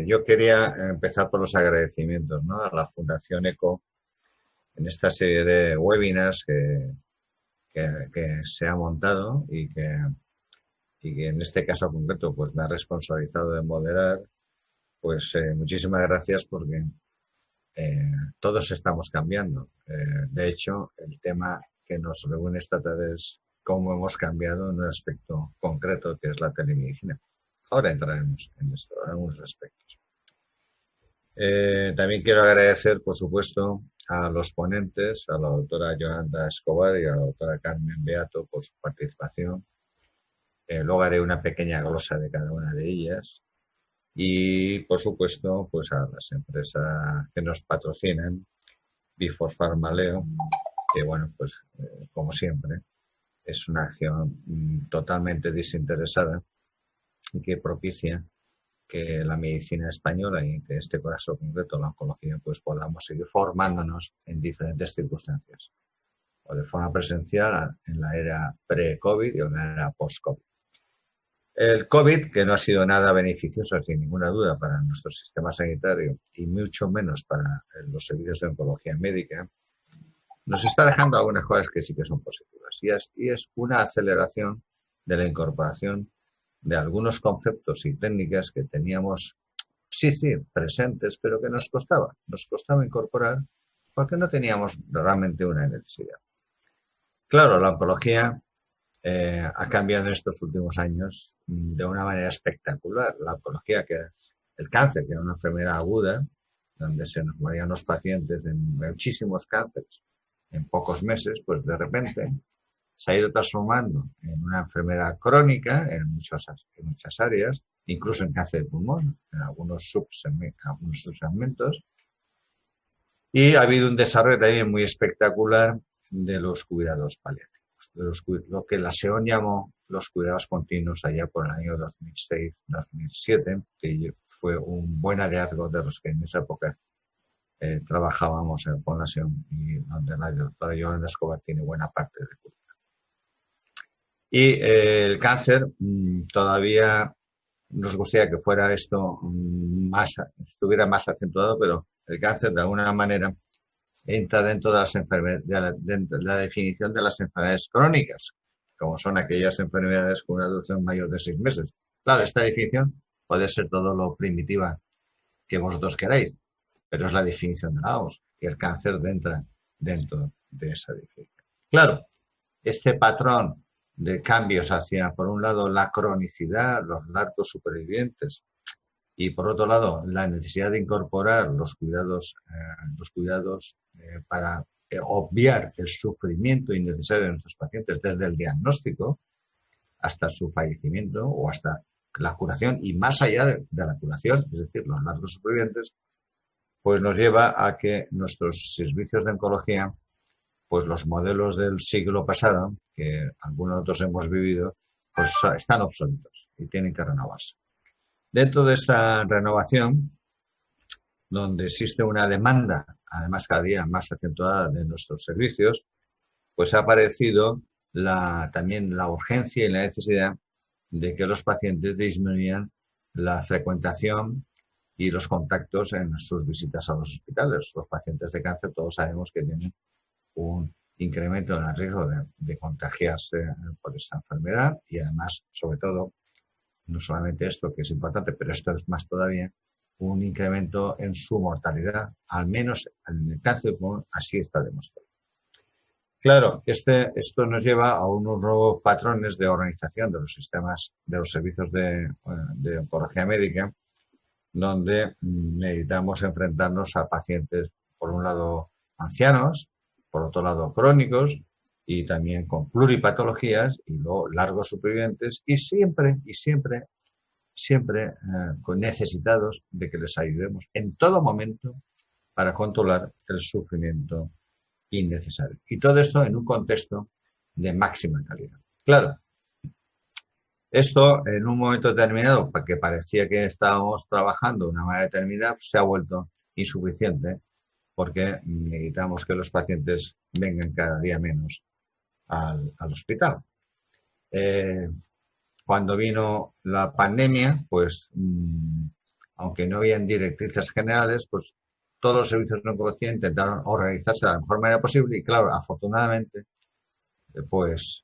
Yo quería empezar por los agradecimientos, ¿no? A la Fundación ECO en esta serie de webinars que se ha montado y que en este caso concreto pues me ha responsabilizado de moderar. Pues muchísimas gracias porque todos estamos cambiando. De hecho, el tema que nos reúne esta tarde es cómo hemos cambiado en un aspecto concreto que es la telemedicina. Ahora entraremos en esto, en algunos aspectos. También quiero agradecer, por supuesto, a los ponentes, a la doctora Yolanda Escobar y a la doctora Carmen Beato por su participación. Luego haré una pequeña glosa de cada una de ellas. Y, por supuesto, pues a las empresas que nos patrocinan, Before Pharmaleo, que, bueno, pues como siempre, es una acción totalmente desinteresada y que propicia que la medicina española y que en este caso concreto la oncología pues podamos seguir formándonos en diferentes circunstancias o de forma presencial en la era pre-COVID y en la era post-COVID. El COVID, que no ha sido nada beneficioso sin ninguna duda para nuestro sistema sanitario y mucho menos para los servicios de oncología médica, nos está dejando algunas cosas que sí que son positivas y es una aceleración de la incorporación de algunos conceptos y técnicas que teníamos, sí, presentes, pero que nos costaba incorporar porque no teníamos realmente una necesidad. Claro, la oncología ha cambiado en estos últimos años de una manera espectacular. La oncología, que el cáncer, que era una enfermedad aguda, donde se nos morían los pacientes de muchísimos cánceres en pocos meses, pues de repente se ha ido transformando en una enfermedad crónica en muchas áreas, incluso en cáncer de pulmón, en algunos subsegmentos. Y ha habido un desarrollo también muy espectacular de los cuidados paliativos, lo que la SEON llamó los cuidados continuos allá por el año 2006-2007, que fue un buen hallazgo de los que en esa época trabajábamos con la SEON y donde la doctora Yolanda Escobar tiene buena parte de culpa. Y el cáncer todavía nos gustaría que fuera esto estuviera más acentuado, pero el cáncer de alguna manera entra dentro de las enfermedades, de la definición de las enfermedades crónicas, como son aquellas enfermedades con una duración mayor de 6 meses. Claro, esta definición puede ser todo lo primitiva que vosotros queráis, pero es la definición de la OMS, que el cáncer entra dentro de esa definición. Claro, este patrón de cambios hacia, por un lado, la cronicidad, los largos supervivientes, y por otro lado, la necesidad de incorporar los cuidados para obviar el sufrimiento innecesario de nuestros pacientes desde el diagnóstico hasta su fallecimiento o hasta la curación y más allá de la curación, es decir, los largos supervivientes, pues nos lleva a que nuestros servicios de oncología, pues los modelos del siglo pasado, que algunos de nosotros hemos vivido, pues están obsoletos y tienen que renovarse. Dentro de esta renovación, donde existe una demanda, además cada día más acentuada de nuestros servicios, pues ha aparecido también la urgencia y la necesidad de que los pacientes disminuyan la frecuentación y los contactos en sus visitas a los hospitales. Los pacientes de cáncer todos sabemos que tienen un incremento en el riesgo de contagiarse por esta enfermedad y además, sobre todo, no solamente esto que es importante, pero esto es más todavía, un incremento en su mortalidad, al menos en el cáncer de pulmón, así está demostrado. Claro, esto nos lleva a unos nuevos patrones de organización de los sistemas, de los servicios de oncología médica, donde necesitamos enfrentarnos a pacientes, por un lado, ancianos, por otro lado, crónicos, y también con pluripatologías y luego largos supervivientes y siempre necesitados de que les ayudemos en todo momento para controlar el sufrimiento innecesario. Y todo esto en un contexto de máxima calidad. Claro, esto en un momento determinado, que parecía que estábamos trabajando de una manera determinada, se ha vuelto insuficiente porque necesitamos que los pacientes vengan cada día menos al hospital. Cuando vino la pandemia, pues aunque no habían directrices generales, pues todos los servicios de oncología intentaron organizarse de la mejor manera posible y claro, afortunadamente, pues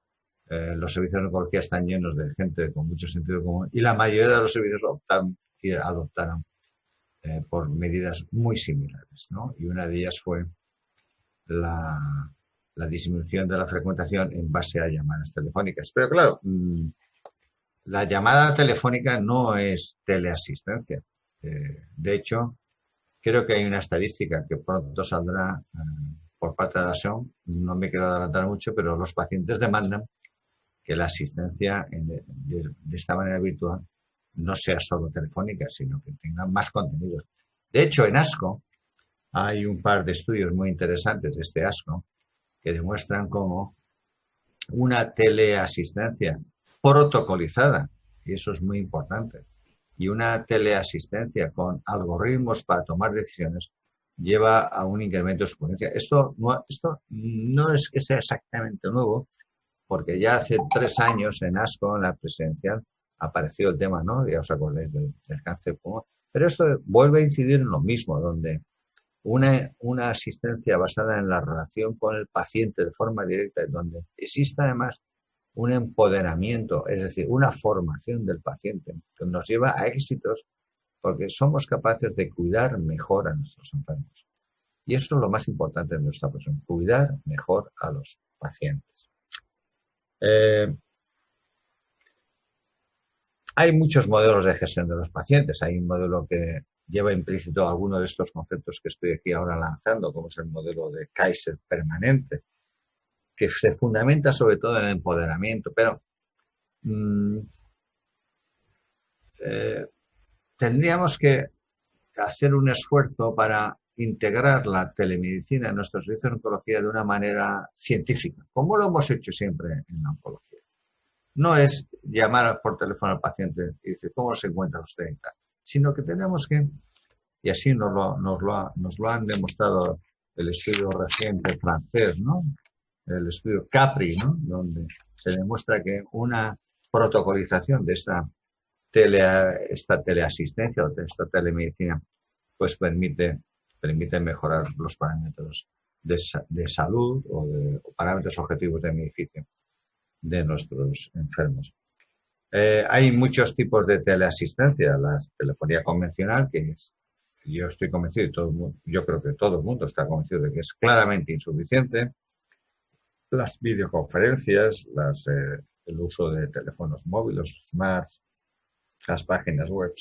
los servicios de oncología están llenos de gente con mucho sentido común y la mayoría de los servicios adoptaron por medidas muy similares, ¿no? Y una de ellas fue la, la disminución de la frecuentación en base a llamadas telefónicas. Pero claro, la llamada telefónica no es teleasistencia. De hecho, creo que hay una estadística que pronto saldrá por parte de la SOM, no me quiero adelantar mucho, pero los pacientes demandan que la asistencia de esta manera virtual no sea solo telefónica, sino que tenga más contenidos. De hecho, en ASCO hay un par de estudios muy interesantes de este ASCO que demuestran cómo una teleasistencia protocolizada, y eso es muy importante, y una teleasistencia con algoritmos para tomar decisiones lleva a un incremento exponencial. Esto no es que sea exactamente nuevo, porque ya hace 3 años en ASCO, en la presidencial, apareció el tema, ¿no? Ya os acordáis del cáncer de pulmón. Pero esto vuelve a incidir en lo mismo, donde una asistencia basada en la relación con el paciente de forma directa, donde exista además un empoderamiento, es decir, una formación del paciente, que nos lleva a éxitos porque somos capaces de cuidar mejor a nuestros enfermos. Y eso es lo más importante de nuestra profesión, cuidar mejor a los pacientes. Hay muchos modelos de gestión de los pacientes. Hay un modelo que lleva implícito algunos de estos conceptos que estoy aquí ahora lanzando, como es el modelo de Kaiser permanente, que se fundamenta sobre todo en el empoderamiento, pero tendríamos que hacer un esfuerzo para integrar la telemedicina en nuestros servicios de oncología de una manera científica, como lo hemos hecho siempre en la oncología. No es llamar por teléfono al paciente y decir, ¿cómo se encuentra usted? Sino que tenemos que, y así nos lo han demostrado el estudio reciente francés, ¿no? El estudio CAPRI, ¿no? Donde se demuestra que una protocolización de esta teleasistencia o de esta telemedicina pues permite mejorar los parámetros de salud o parámetros objetivos de beneficio de nuestros enfermos. Hay muchos tipos de teleasistencia. La telefonía convencional, que yo estoy convencido, yo creo que todo el mundo está convencido de que es claramente insuficiente. Las videoconferencias, el uso de teléfonos móviles, smarts, las páginas web.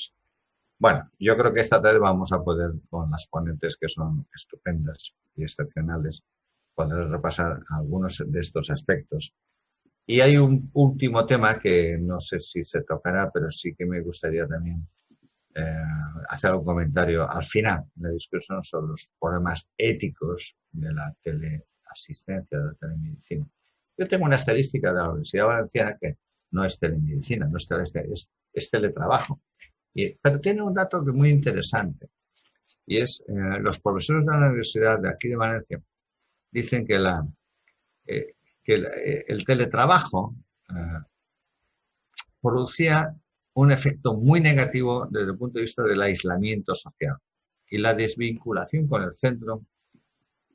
Bueno, yo creo que esta tarde vamos a poder, con las ponentes que son estupendas y excepcionales, poder repasar algunos de estos aspectos. Y hay un último tema que no sé si se tocará, pero sí que me gustaría también hacer un comentario al final de la discusión sobre los problemas éticos de la teleasistencia, de la telemedicina. Yo tengo una estadística de la Universidad Valenciana que no es telemedicina, no es teleasistencia, es teletrabajo. Pero tiene un dato que es muy interesante y es los profesores de la Universidad de aquí de Valencia dicen que el teletrabajo producía un efecto muy negativo desde el punto de vista del aislamiento social y la desvinculación con el centro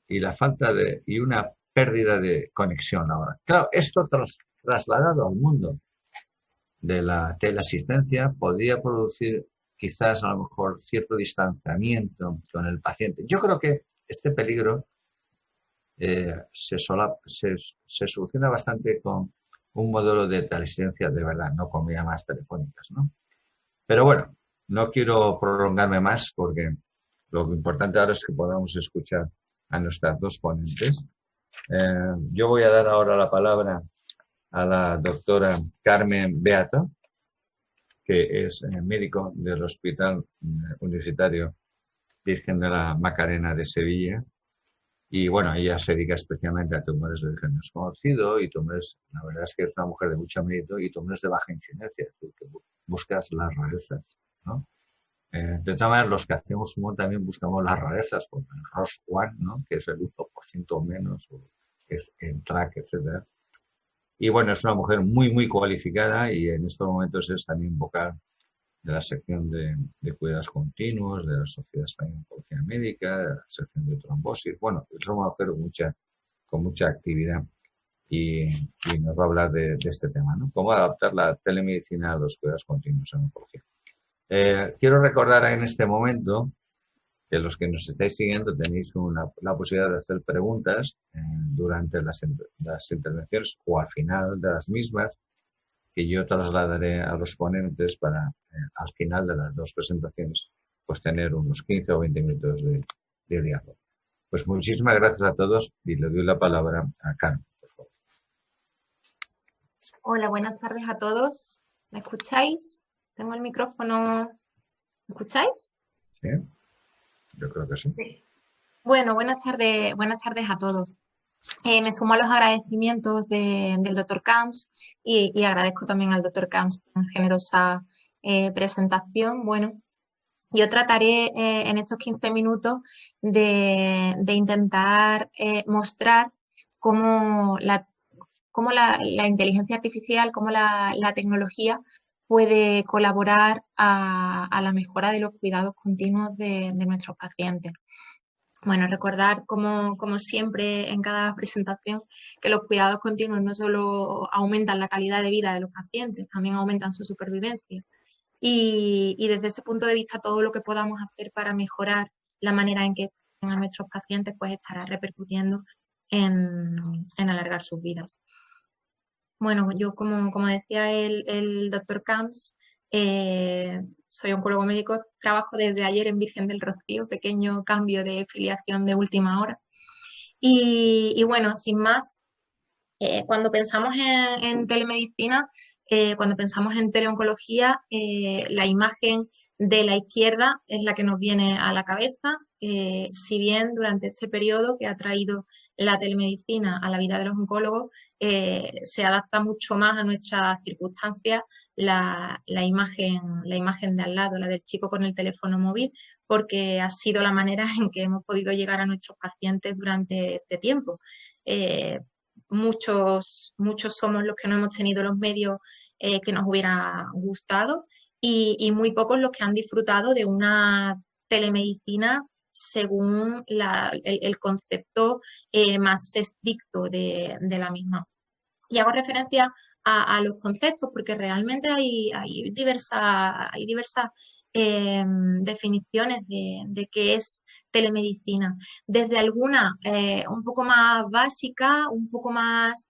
y la falta y una pérdida de conexión laboral. Claro, esto trasladado al mundo de la teleasistencia podría producir quizás a lo mejor cierto distanciamiento con el paciente. Yo creo que este peligro se soluciona bastante con un modelo de teleasistencia de verdad, no con llamadas telefónicas, ¿no? Pero bueno, no quiero prolongarme más porque lo importante ahora es que podamos escuchar a nuestras dos ponentes. Yo voy a dar ahora la palabra a la doctora Carmen Beato, que es médico del Hospital Universitario Virgen de la Macarena de Sevilla. Y bueno, ella se dedica especialmente a tumores de origen desconocido y tumores, la verdad es que es una mujer de mucho mérito, y tumores de baja incidencia, es decir, que buscas las rarezas, ¿no? De todas maneras, los que hacemos humor también buscamos las rarezas, como el ROS1, ¿no? Que es el 1% o menos, o que es el TRAC, etcétera. Y bueno, es una mujer muy, muy cualificada y en estos momentos es también vocal de la sección de cuidados continuos, de la Sociedad Española de Oncología Médica, de la sección de trombosis. Bueno, es un mujer con mucha actividad y nos va a hablar de este tema, ¿no? Cómo adaptar la telemedicina a los cuidados continuos en oncología. Quiero recordar en este momento que los que nos estáis siguiendo tenéis la posibilidad de hacer preguntas durante las intervenciones o al final de las mismas, que yo trasladaré a los ponentes para, al final de las dos presentaciones, pues tener unos 15 o 20 minutos de diálogo. Pues muchísimas gracias a todos y le doy la palabra a Carmen, por favor. Hola, buenas tardes a todos. ¿Me escucháis? Tengo el micrófono. ¿Me escucháis? ¿Sí? Yo creo que sí. Sí. Bueno, buenas tardes a todos. Me sumo a los agradecimientos del doctor Camps y agradezco también al doctor Camps tan generosa presentación. Bueno, yo trataré en estos 15 minutos de intentar mostrar cómo la inteligencia artificial, cómo la tecnología puede colaborar a la mejora de los cuidados continuos de nuestros pacientes. Bueno, recordar como siempre en cada presentación que los cuidados continuos no solo aumentan la calidad de vida de los pacientes, también aumentan su supervivencia. Y desde ese punto de vista todo lo que podamos hacer para mejorar la manera en que estén a nuestros pacientes pues estará repercutiendo en alargar sus vidas. Bueno, yo como decía el doctor Camps, soy oncólogo médico, trabajo desde ayer en Virgen del Rocío, pequeño cambio de filiación de última hora. Y bueno, sin más, cuando pensamos en telemedicina, cuando pensamos en teleoncología, la imagen de la izquierda es la que nos viene a la cabeza, si bien durante este periodo que ha traído la telemedicina a la vida de los oncólogos, se adapta mucho más a nuestras circunstancias la imagen de al lado, la del chico con el teléfono móvil, porque ha sido la manera en que hemos podido llegar a nuestros pacientes durante este tiempo. Muchos somos los que no hemos tenido los medios que nos hubiera gustado y muy pocos los que han disfrutado de una telemedicina según el concepto más estricto de la misma. Y hago referencia a los conceptos porque realmente hay diversas definiciones de qué es telemedicina. Desde alguna un poco más básica, un poco más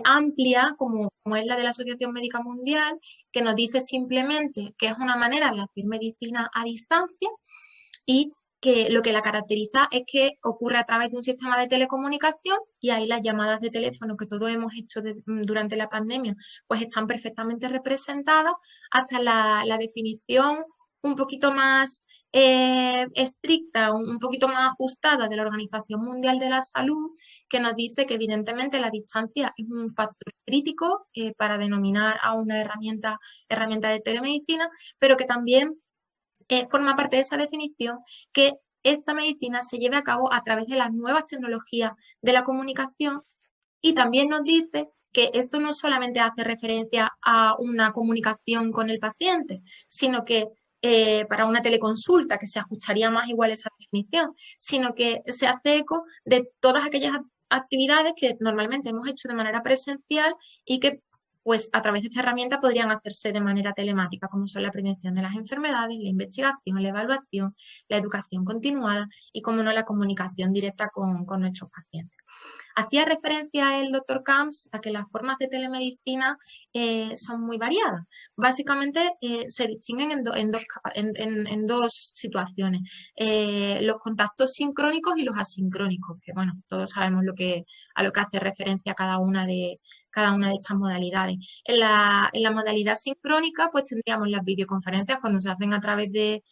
amplia, como es la de la Asociación Médica Mundial, que nos dice simplemente que es una manera de hacer medicina a distancia y que lo que la caracteriza es que ocurre a través de un sistema de telecomunicación y ahí las llamadas de teléfono que todos hemos hecho durante la pandemia pues están perfectamente representadas, hasta la definición un poquito más estricta, un poquito más ajustada de la Organización Mundial de la Salud, que nos dice que evidentemente la distancia es un factor crítico para denominar a una herramienta de telemedicina, pero que también forma parte de esa definición que esta medicina se lleve a cabo a través de las nuevas tecnologías de la comunicación y también nos dice que esto no solamente hace referencia a una comunicación con el paciente, sino que para una teleconsulta, que se ajustaría más igual esa definición, sino que se hace eco de todas aquellas actividades que normalmente hemos hecho de manera presencial y que pues a través de esta herramienta podrían hacerse de manera telemática, como son la prevención de las enfermedades, la investigación, la evaluación, la educación continuada y, como no, la comunicación directa con nuestros pacientes. Hacía referencia el doctor Camps a que las formas de telemedicina son muy variadas. Básicamente se distinguen en dos situaciones. Los contactos sincrónicos y los asincrónicos, que bueno, todos sabemos a lo que hace referencia cada una de estas modalidades. En la modalidad sincrónica, pues tendríamos las videoconferencias cuando se hacen a través de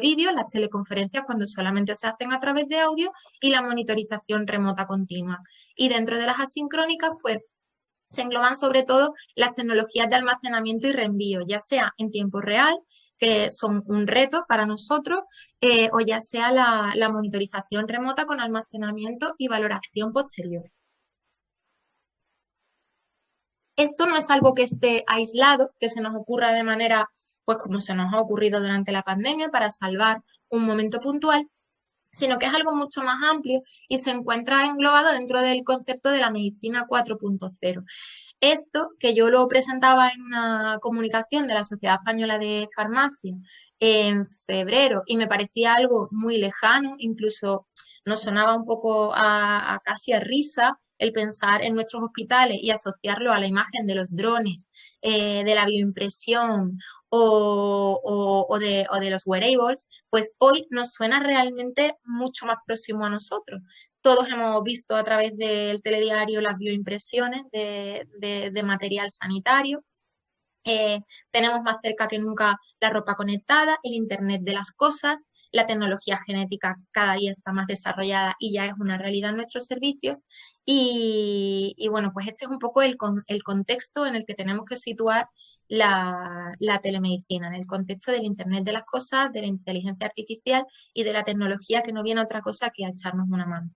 vídeo, las teleconferencias cuando solamente se hacen a través de audio y la monitorización remota continua. Y dentro de las asincrónicas, pues se engloban sobre todo las tecnologías de almacenamiento y reenvío, ya sea en tiempo real, que son un reto para nosotros, o ya sea la monitorización remota con almacenamiento y valoración posterior. Esto no es algo que esté aislado, que se nos ocurra de manera pues como se nos ha ocurrido durante la pandemia para salvar un momento puntual, sino que es algo mucho más amplio y se encuentra englobado dentro del concepto de la medicina 4.0. Esto, que yo lo presentaba en una comunicación de la Sociedad Española de Farmacia en febrero y me parecía algo muy lejano, incluso nos sonaba un poco a casi a risa el pensar en nuestros hospitales y asociarlo a la imagen de los drones, de la bioimpresión o de los wearables, pues hoy nos suena realmente mucho más próximo a nosotros. Todos hemos visto a través del telediario las bioimpresiones de material sanitario. Tenemos más cerca que nunca la ropa conectada, el Internet de las cosas, la tecnología genética cada día está más desarrollada y ya es una realidad en nuestros servicios. Y bueno, pues este es un poco el contexto en el que tenemos que situar la telemedicina, en el contexto del Internet de las cosas, de la inteligencia artificial y de la tecnología que no viene a otra cosa que a echarnos una mano.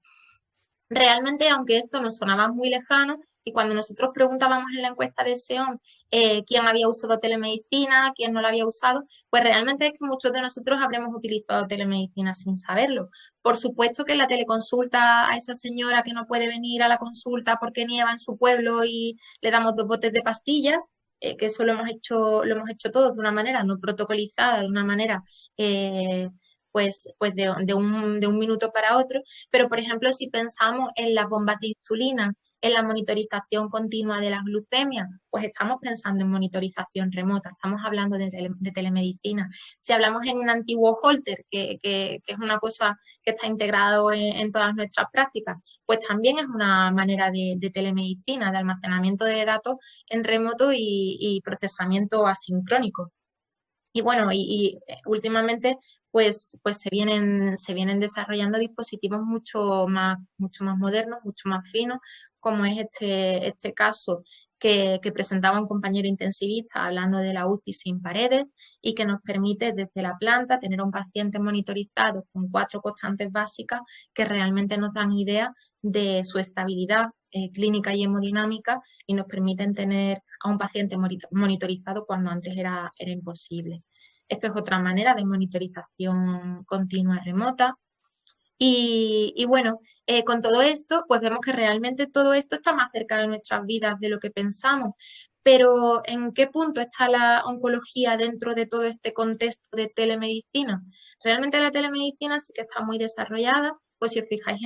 Realmente, aunque esto nos sonaba muy lejano, y cuando nosotros preguntábamos en la encuesta de SEOM quién había usado telemedicina, quién no la había usado, pues realmente es que muchos de nosotros habremos utilizado telemedicina sin saberlo. Por supuesto que la teleconsulta a esa señora que no puede venir a la consulta porque nieva en su pueblo y le damos 2 botes de pastillas, que eso lo hemos hecho todos de una manera no protocolizada, de una manera pues de un minuto para otro. Pero, por ejemplo, si pensamos en las bombas de insulina, en la monitorización continua de las glucemias, pues estamos pensando en monitorización remota, estamos hablando de telemedicina. Si hablamos en un antiguo holter, que es una cosa que está integrado en todas nuestras prácticas, pues también es una manera de telemedicina, de almacenamiento de datos en remoto y procesamiento asincrónico. Y bueno, últimamente pues se vienen desarrollando dispositivos mucho más modernos, mucho más finos, como es este caso que presentaba un compañero intensivista hablando de la UCI sin paredes y que nos permite desde la planta tener a un paciente monitorizado con 4 constantes básicas que realmente nos dan idea de su estabilidad clínica y hemodinámica y nos permiten tener a un paciente monitorizado cuando antes era imposible. Esto es otra manera de monitorización continua remota. Y bueno, con todo esto, pues vemos que realmente todo esto está más cerca de nuestras vidas de lo que pensamos. Pero ¿en qué punto está la oncología dentro de todo este contexto de telemedicina? Realmente la telemedicina sí que está muy desarrollada, pues si os fijáis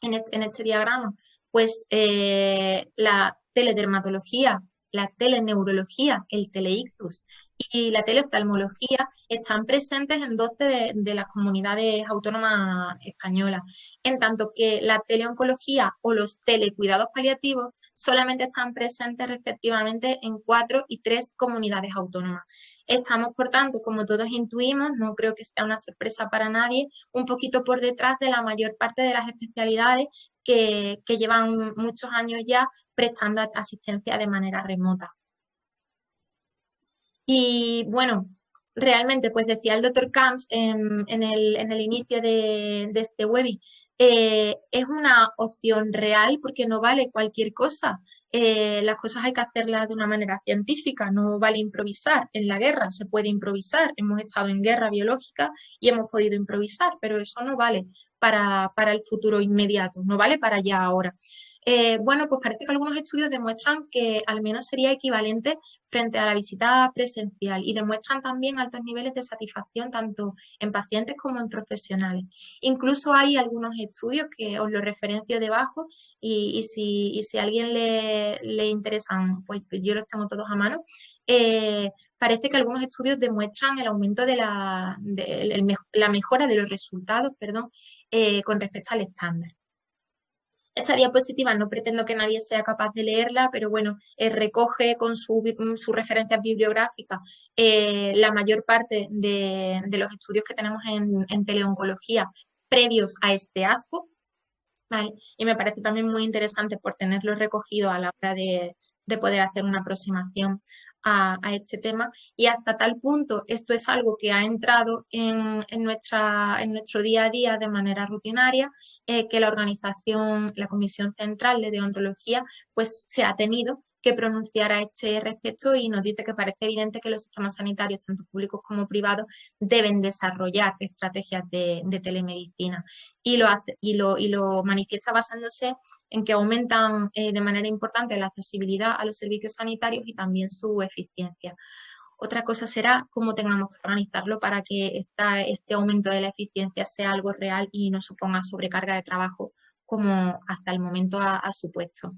en este diagrama, pues la teledermatología, la teleneurología, el teleictus y la teleoftalmología están presentes en 12 de las comunidades autónomas españolas, en tanto que la teleoncología o los telecuidados paliativos solamente están presentes respectivamente en 4 y 3 comunidades autónomas. Estamos, por tanto, como todos intuimos, no creo que sea una sorpresa para nadie, un poquito por detrás de la mayor parte de las especialidades que llevan muchos años ya prestando asistencia de manera remota. Y bueno, realmente, pues decía el doctor Camps en el inicio de este webinar, es una opción real porque no vale cualquier cosa. Las cosas hay que hacerlas de una manera científica, no vale improvisar. En la guerra se puede improvisar, hemos estado en guerra biológica y hemos podido improvisar, pero eso no vale para el futuro inmediato, no vale para ya ahora. Bueno, pues parece que algunos estudios demuestran que al menos sería equivalente frente a la visita presencial y demuestran también altos niveles de satisfacción tanto en pacientes como en profesionales. Incluso hay algunos estudios que os los referencio debajo y si a alguien le interesan, pues yo los tengo todos a mano. Parece que algunos estudios demuestran el aumento de la mejora de los resultados, perdón, con respecto al estándar. Esta diapositiva no pretendo que nadie sea capaz de leerla, pero bueno, recoge con sus referencias bibliográficas la mayor parte de los estudios que tenemos en teleoncología previos a este ASCO, ¿vale? Y me parece también muy interesante por tenerlo recogido a la hora de poder hacer una aproximación a este tema. Y hasta tal punto, esto es algo que ha entrado en nuestro día a día de manera rutinaria, que la organización, la Comisión Central de Deontología, pues se ha tenido que pronunciar a este respecto y nos dice que parece evidente que los sistemas sanitarios, tanto públicos como privados, deben desarrollar estrategias de telemedicina y lo manifiesta basándose en que aumentan de manera importante la accesibilidad a los servicios sanitarios y también su eficiencia. Otra cosa será cómo tengamos que organizarlo para que este aumento de la eficiencia sea algo real y no suponga sobrecarga de trabajo como hasta el momento ha supuesto.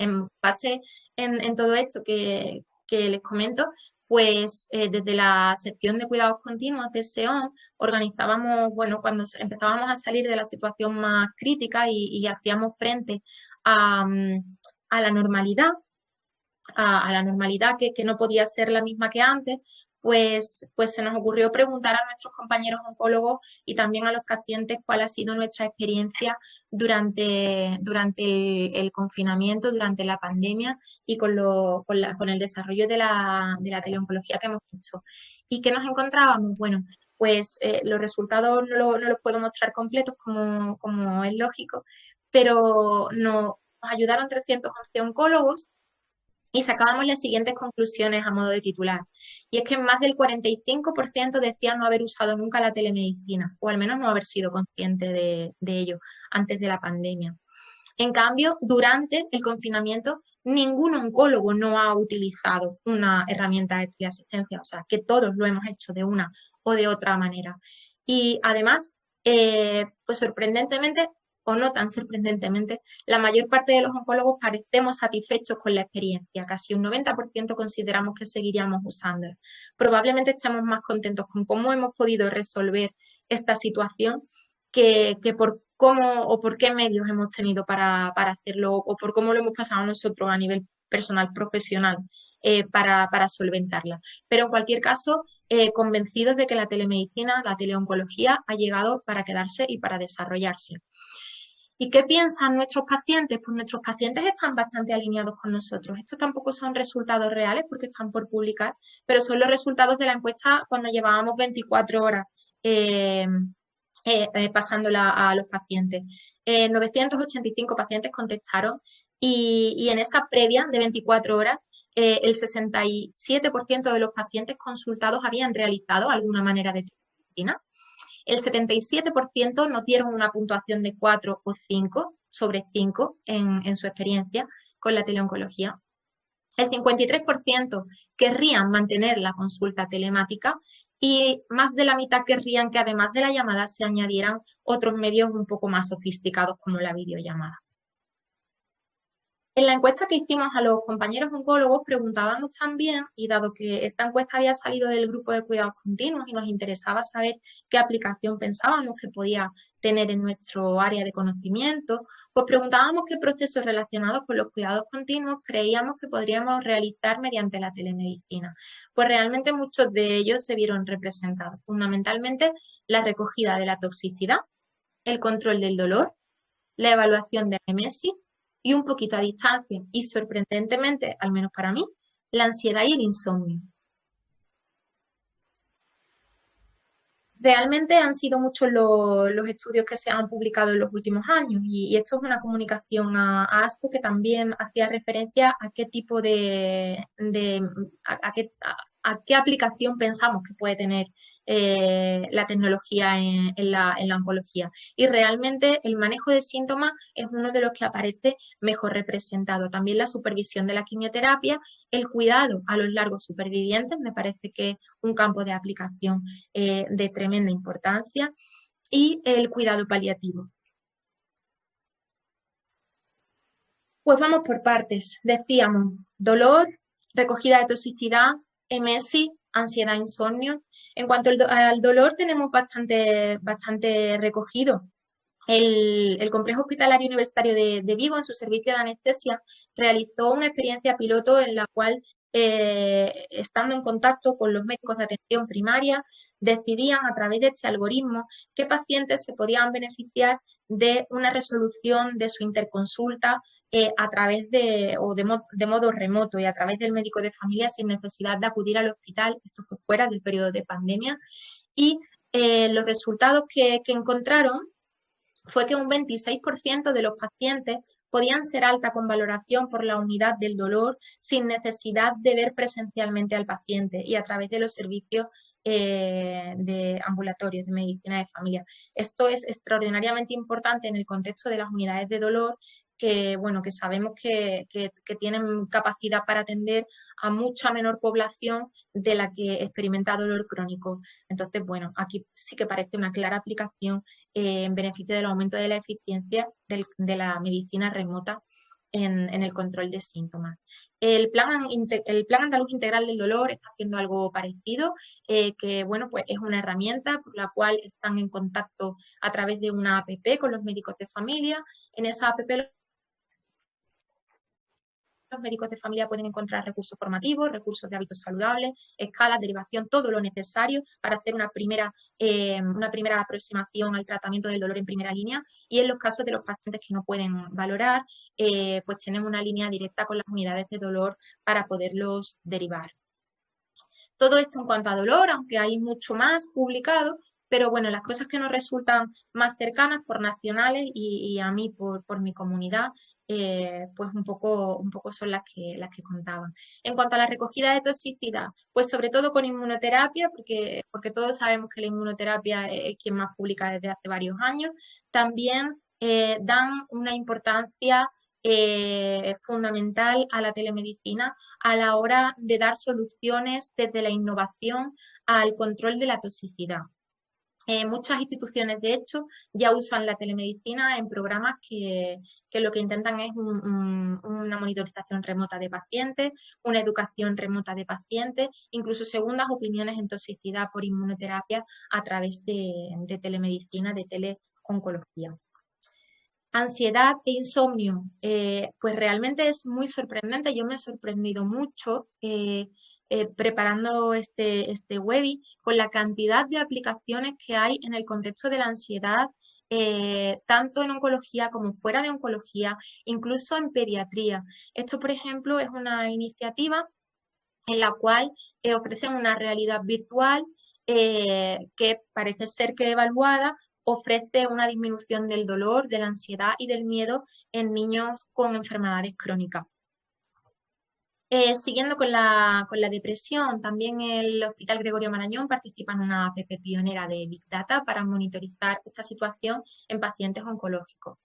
En base en todo esto que les comento, pues desde la sección de cuidados continuos de SEON organizábamos, bueno, cuando empezábamos a salir de la situación más crítica y hacíamos frente a la normalidad, a la normalidad que no podía ser la misma que antes, pues se nos ocurrió preguntar a nuestros compañeros oncólogos y también a los pacientes cuál ha sido nuestra experiencia durante el confinamiento, durante la pandemia y con el desarrollo de la teleoncología que hemos hecho. ¿Y qué nos encontrábamos? Bueno, pues los resultados no los puedo mostrar completos como es lógico, pero nos ayudaron 311 oncólogos y sacábamos las siguientes conclusiones a modo de titular. Y es que más del 45% decían no haber usado nunca la telemedicina, o al menos no haber sido consciente de ello antes de la pandemia. En cambio, durante el confinamiento, ningún oncólogo no ha utilizado una herramienta de teleasistencia, o sea, que todos lo hemos hecho de una o de otra manera. Y además, pues sorprendentemente, o no tan sorprendentemente, la mayor parte de los oncólogos parecemos satisfechos con la experiencia. Casi un 90% consideramos que seguiríamos usándola. Probablemente estemos más contentos con cómo hemos podido resolver esta situación que por cómo o por qué medios hemos tenido para hacerlo o por cómo lo hemos pasado nosotros a nivel personal, profesional, para solventarla. Pero en cualquier caso, convencidos de que la telemedicina, la teleoncología ha llegado para quedarse y para desarrollarse. ¿Y qué piensan nuestros pacientes? Pues nuestros pacientes están bastante alineados con nosotros. Estos tampoco son resultados reales porque están por publicar, pero son los resultados de la encuesta cuando llevábamos 24 horas pasándola a los pacientes. 985 pacientes contestaron y en esa previa de 24 horas el 67% de los pacientes consultados habían realizado alguna manera de telemedicina. El 77% nos dieron una puntuación de 4 o 5 sobre 5 en su experiencia con la teleoncología. El 53% querrían mantener la consulta telemática y más de la mitad querrían que además de la llamada se añadieran otros medios un poco más sofisticados como la videollamada. En la encuesta que hicimos a los compañeros oncólogos preguntábamos también, y dado que esta encuesta había salido del grupo de cuidados continuos y nos interesaba saber qué aplicación pensábamos que podía tener en nuestro área de conocimiento, pues preguntábamos qué procesos relacionados con los cuidados continuos creíamos que podríamos realizar mediante la telemedicina. Pues realmente muchos de ellos se vieron representados, fundamentalmente la recogida de la toxicidad, el control del dolor, la evaluación de la emesis, y un poquito a distancia y sorprendentemente, al menos para mí, la ansiedad y el insomnio. Realmente han sido muchos los estudios que se han publicado en los últimos años y esto es una comunicación a ASCO que también hacía referencia a qué tipo a qué aplicación pensamos que puede tener la tecnología en la oncología. Y realmente el manejo de síntomas es uno de los que aparece mejor representado. También la supervisión de la quimioterapia, el cuidado a los largos supervivientes, me parece que es un campo de aplicación de tremenda importancia, y el cuidado paliativo. Pues vamos por partes. Decíamos dolor, recogida de toxicidad, emesis, ansiedad, insomnio. En cuanto al dolor, tenemos bastante recogido. El Complejo Hospitalario Universitario de Vigo, en su servicio de anestesia, realizó una experiencia piloto en la cual, estando en contacto con los médicos de atención primaria, decidían a través de este algoritmo qué pacientes se podían beneficiar de una resolución de su interconsulta a través de modo remoto y a través del médico de familia sin necesidad de acudir al hospital. Esto fue fuera del periodo de pandemia. Y los resultados que encontraron fue que un 26% de los pacientes podían ser alta con valoración por la unidad del dolor sin necesidad de ver presencialmente al paciente y a través de los servicios de ambulatorios de medicina de familia. Esto es extraordinariamente importante en el contexto de las unidades de dolor que, bueno, que sabemos que tienen capacidad para atender a mucha menor población de la que experimenta dolor crónico. Entonces, bueno, aquí sí que parece una clara aplicación en beneficio del aumento de la eficiencia de la medicina remota en el control de síntomas. El plan andaluz integral del dolor está haciendo algo parecido, que bueno, pues es una herramienta por la cual están en contacto a través de una APP con los médicos de familia. En esa APP los médicos de familia pueden encontrar recursos formativos, recursos de hábitos saludables, escalas, derivación, todo lo necesario para hacer una primera aproximación al tratamiento del dolor en primera línea. Y en los casos de los pacientes que no pueden valorar, pues tenemos una línea directa con las unidades de dolor para poderlos derivar. Todo esto en cuanto a dolor, aunque hay mucho más publicado, pero bueno, las cosas que nos resultan más cercanas por nacionales y a mí por mi comunidad, pues un poco son las que contaban. En cuanto a la recogida de toxicidad, pues sobre todo con inmunoterapia, porque todos sabemos que la inmunoterapia es quien más publica desde hace varios años, también dan una importancia fundamental a la telemedicina a la hora de dar soluciones desde la innovación al control de la toxicidad. Muchas instituciones, de hecho, ya usan la telemedicina en programas que lo que intentan es una monitorización remota de pacientes, una educación remota de pacientes, incluso segundas opiniones en toxicidad por inmunoterapia a través de telemedicina, de teleoncología. Ansiedad e insomnio, pues realmente es muy sorprendente. Yo me he sorprendido mucho preparando este webinar con la cantidad de aplicaciones que hay en el contexto de la ansiedad, tanto en oncología como fuera de oncología, incluso en pediatría. Esto, por ejemplo, es una iniciativa en la cual ofrecen una realidad virtual que parece ser que evaluada ofrece una disminución del dolor, de la ansiedad y del miedo en niños con enfermedades crónicas. Siguiendo con la depresión, también el Hospital Gregorio Marañón participa en una app pionera de Big Data para monitorizar esta situación en pacientes oncológicos.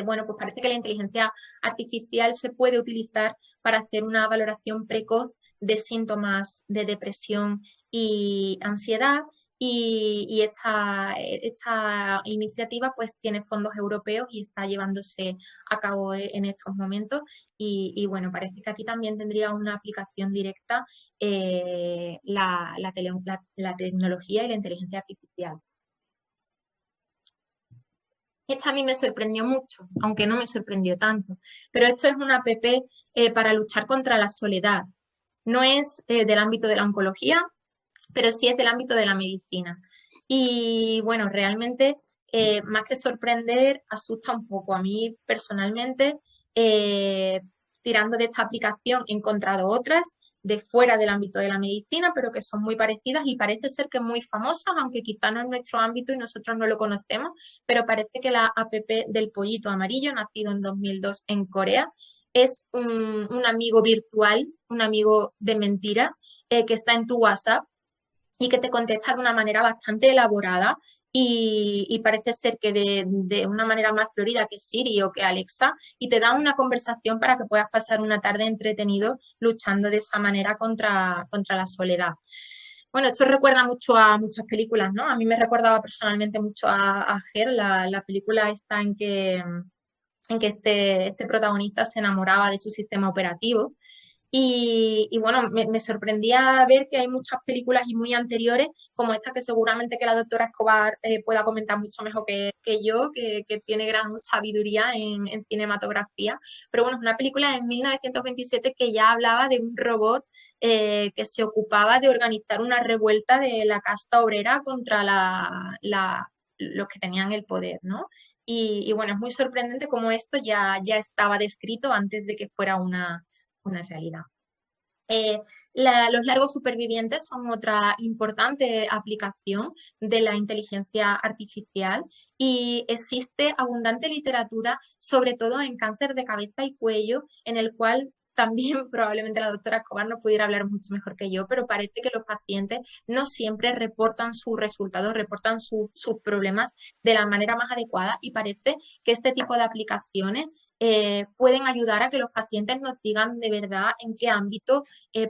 Bueno, pues parece que la inteligencia artificial se puede utilizar para hacer una valoración precoz de síntomas de depresión y ansiedad y esta iniciativa pues tiene fondos europeos y está llevándose a cabo en estos momentos y bueno, parece que aquí también tendría una aplicación directa la tecnología y la inteligencia artificial. Esta a mí me sorprendió mucho, aunque no me sorprendió tanto. Pero esto es una app para luchar contra la soledad. No es del ámbito de la oncología, pero sí es del ámbito de la medicina. Y bueno, realmente, más que sorprender, asusta un poco. A mí personalmente, tirando de esta aplicación, he encontrado otras de fuera del ámbito de la medicina, pero que son muy parecidas y parece ser que muy famosas, aunque quizá no es nuestro ámbito y nosotros no lo conocemos, pero parece que la app del pollito amarillo, nacido en 2002 en Corea, es un amigo virtual, un amigo de mentira, que está en tu WhatsApp y que te contesta de una manera bastante elaborada y parece ser que de una manera más florida que Siri o que Alexa y te da una conversación para que puedas pasar una tarde entretenido luchando de esa manera contra la soledad. Bueno, esto recuerda mucho a muchas películas, ¿no? A mí me recordaba personalmente mucho a Her, la película esta en que este protagonista se enamoraba de su sistema operativo. Y bueno, me sorprendía ver que hay muchas películas y muy anteriores, como esta que seguramente que la doctora Escobar pueda comentar mucho mejor que yo, que tiene gran sabiduría en cinematografía. Pero bueno, es una película de 1927 que ya hablaba de un robot que se ocupaba de organizar una revuelta de la casta obrera contra los que tenían el poder, ¿no? Y bueno, es muy sorprendente cómo esto ya estaba descrito antes de que fuera una realidad. Eh, los largos supervivientes son otra importante aplicación de la inteligencia artificial y existe abundante literatura, sobre todo en cáncer de cabeza y cuello, en el cual también probablemente la doctora Escobar no pudiera hablar mucho mejor que yo, pero parece que los pacientes no siempre reportan sus resultados, reportan sus problemas de la manera más adecuada y parece que este tipo de aplicaciones pueden ayudar a que los pacientes nos digan de verdad en qué ámbito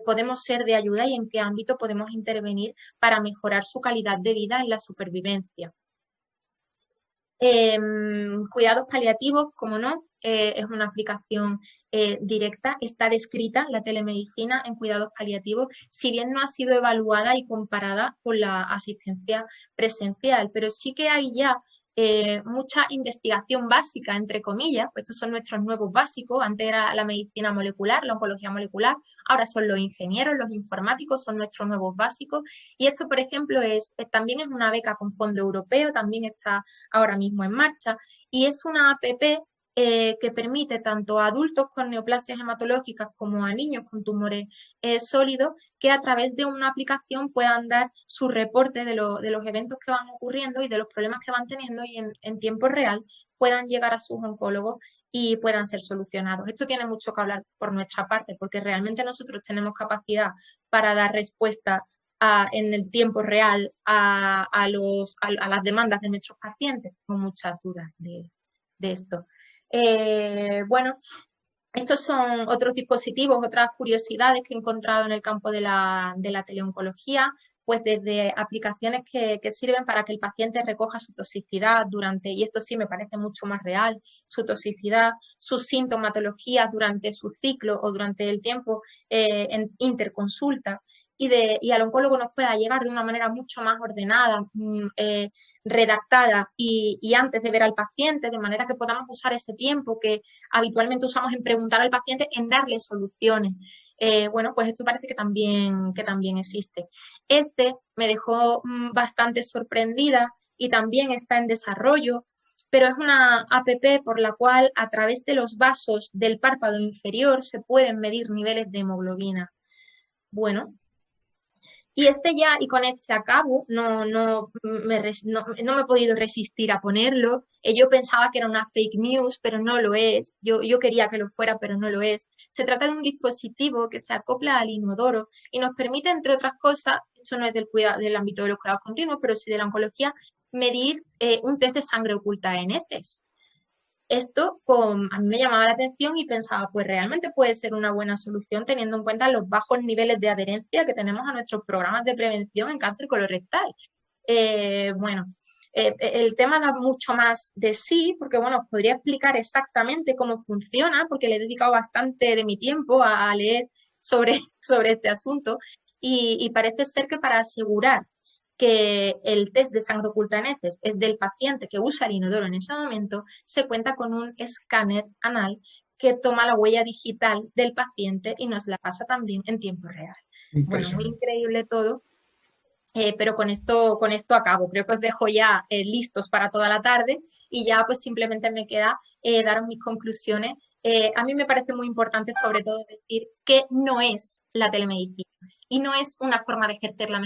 podemos ser de ayuda y en qué ámbito podemos intervenir para mejorar su calidad de vida en la supervivencia. Cuidados paliativos, como no, es una aplicación directa, está descrita la telemedicina en cuidados paliativos, si bien no ha sido evaluada y comparada con la asistencia presencial, pero sí que hay ya mucha investigación básica, entre comillas, pues estos son nuestros nuevos básicos, antes era la medicina molecular, la oncología molecular, ahora son los ingenieros, los informáticos, son nuestros nuevos básicos, y esto, por ejemplo, también es una beca con fondo europeo, también está ahora mismo en marcha, y es una app que permite tanto a adultos con neoplasias hematológicas como a niños con tumores sólidos que a través de una aplicación puedan dar su reporte de los eventos que van ocurriendo y de los problemas que van teniendo y en tiempo real puedan llegar a sus oncólogos y puedan ser solucionados. Esto tiene mucho que hablar por nuestra parte porque realmente nosotros tenemos capacidad para dar respuesta en el tiempo real a las demandas de nuestros pacientes. Tengo muchas dudas de esto. Bueno, estos son otros dispositivos, otras curiosidades que he encontrado en el campo de la teleoncología, pues desde aplicaciones que sirven para que el paciente recoja su toxicidad durante, y esto sí me parece mucho más real, su toxicidad, sus sintomatologías durante su ciclo o durante el tiempo en interconsulta, y al oncólogo nos pueda llegar de una manera mucho más ordenada, redactada y antes de ver al paciente, de manera que podamos usar ese tiempo que habitualmente usamos en preguntar al paciente, en darle soluciones. Bueno, pues esto parece que también existe. Este me dejó bastante sorprendida y también está en desarrollo, pero es una app por la cual a través de los vasos del párpado inferior se pueden medir niveles de hemoglobina. Bueno, y con este acabo, no me he podido resistir a ponerlo. Yo pensaba que era una fake news, pero no lo es. Yo quería que lo fuera, pero no lo es. Se trata de un dispositivo que se acopla al inodoro y nos permite, entre otras cosas, esto no es del ámbito de los cuidados continuos, pero sí de la oncología, medir un test de sangre oculta en heces. Esto a mí me llamaba la atención y pensaba, pues realmente puede ser una buena solución teniendo en cuenta los bajos niveles de adherencia que tenemos a nuestros programas de prevención en cáncer colorectal. Bueno, el tema da mucho más de sí, porque bueno, os podría explicar exactamente cómo funciona, porque le he dedicado bastante de mi tiempo a leer sobre este asunto y parece ser que para asegurar que el test de sangre oculta en heces es del paciente que usa el inodoro en ese momento, se cuenta con un escáner anal que toma la huella digital del paciente y nos la pasa también en tiempo real. Bueno, muy increíble todo, pero con esto acabo. Creo que os dejo ya listos para toda la tarde y ya pues simplemente me queda daros mis conclusiones. A mí me parece muy importante sobre todo decir que no es la telemedicina y no es una forma de ejercer la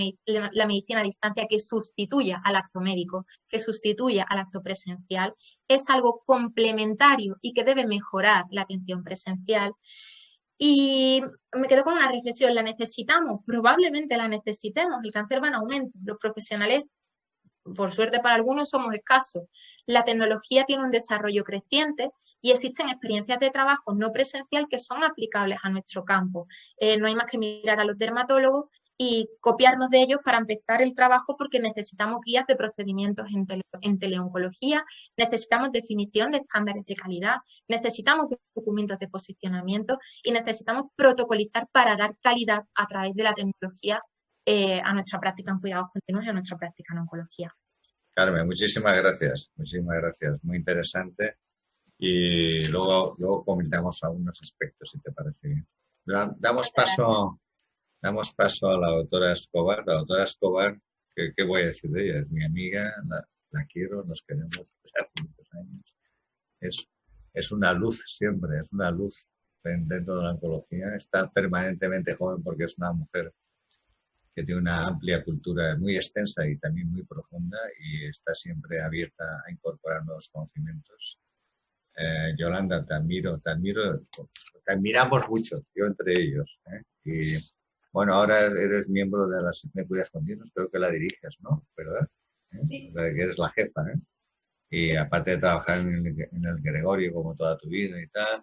medicina a distancia que sustituya al acto médico, que sustituya al acto presencial. Es algo complementario y que debe mejorar la atención presencial. Y me quedo con una reflexión, ¿la necesitamos? Probablemente la necesitemos, el cáncer va en aumento, los profesionales, por suerte para algunos, somos escasos. La tecnología tiene un desarrollo creciente y existen experiencias de trabajo no presencial que son aplicables a nuestro campo. No hay más que mirar a los dermatólogos y copiarnos de ellos para empezar el trabajo porque necesitamos guías de procedimientos en teleoncología, necesitamos definición de estándares de calidad, necesitamos documentos de posicionamiento y necesitamos protocolizar para dar calidad a través de la tecnología a nuestra práctica en cuidados continuos y a nuestra práctica en oncología. Carmen, muchísimas gracias, muy interesante y luego comentamos algunos aspectos si te parece bien. Damos paso a la doctora Escobar. La doctora Escobar, ¿qué voy a decir de ella? Es mi amiga, la quiero, nos queremos desde hace muchos años. Es una luz siempre, es una luz dentro de la oncología. Está permanentemente joven porque es una mujer que tiene una amplia cultura muy extensa y también muy profunda y está siempre abierta a incorporar nuevos conocimientos. Yolanda, te admiramos mucho, yo entre ellos. Y bueno, ahora eres miembro de la Asociación de Cuidados Continuos, creo que la diriges, ¿no? ¿Verdad? Sí. La que eres la jefa, ¿eh? Y aparte de trabajar en el Gregorio como toda tu vida y tal,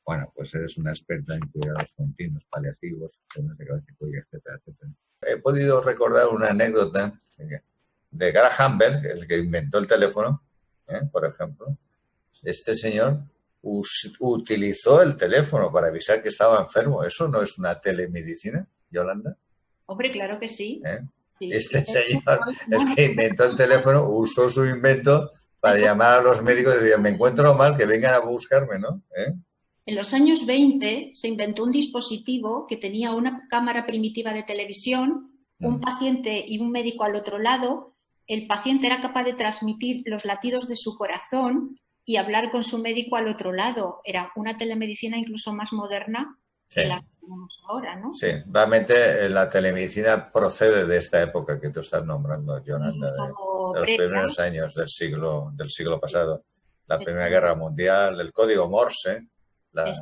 bueno, pues eres una experta en cuidados continuos, paliativos, enfermedades de cabeza y cuello, etcétera, etcétera. He podido recordar una anécdota de Graham Bell, el que inventó el teléfono, por ejemplo. Este señor utilizó el teléfono para avisar que estaba enfermo. ¿Eso no es una telemedicina, Yolanda? Hombre, claro que sí. Sí. Este señor, el que inventó el teléfono, usó su invento para llamar a los médicos y decir, me encuentro mal, que vengan a buscarme, ¿no? En los años 20 se inventó un dispositivo que tenía una cámara primitiva de televisión, un paciente y un médico al otro lado. El paciente era capaz de transmitir los latidos de su corazón y hablar con su médico al otro lado. Era una telemedicina incluso más moderna que la que tenemos ahora, ¿no? Sí, realmente la telemedicina procede de esta época que tú estás nombrando, Yolanda, de los primeros años del siglo pasado. La Primera Guerra Mundial, el código Morse, la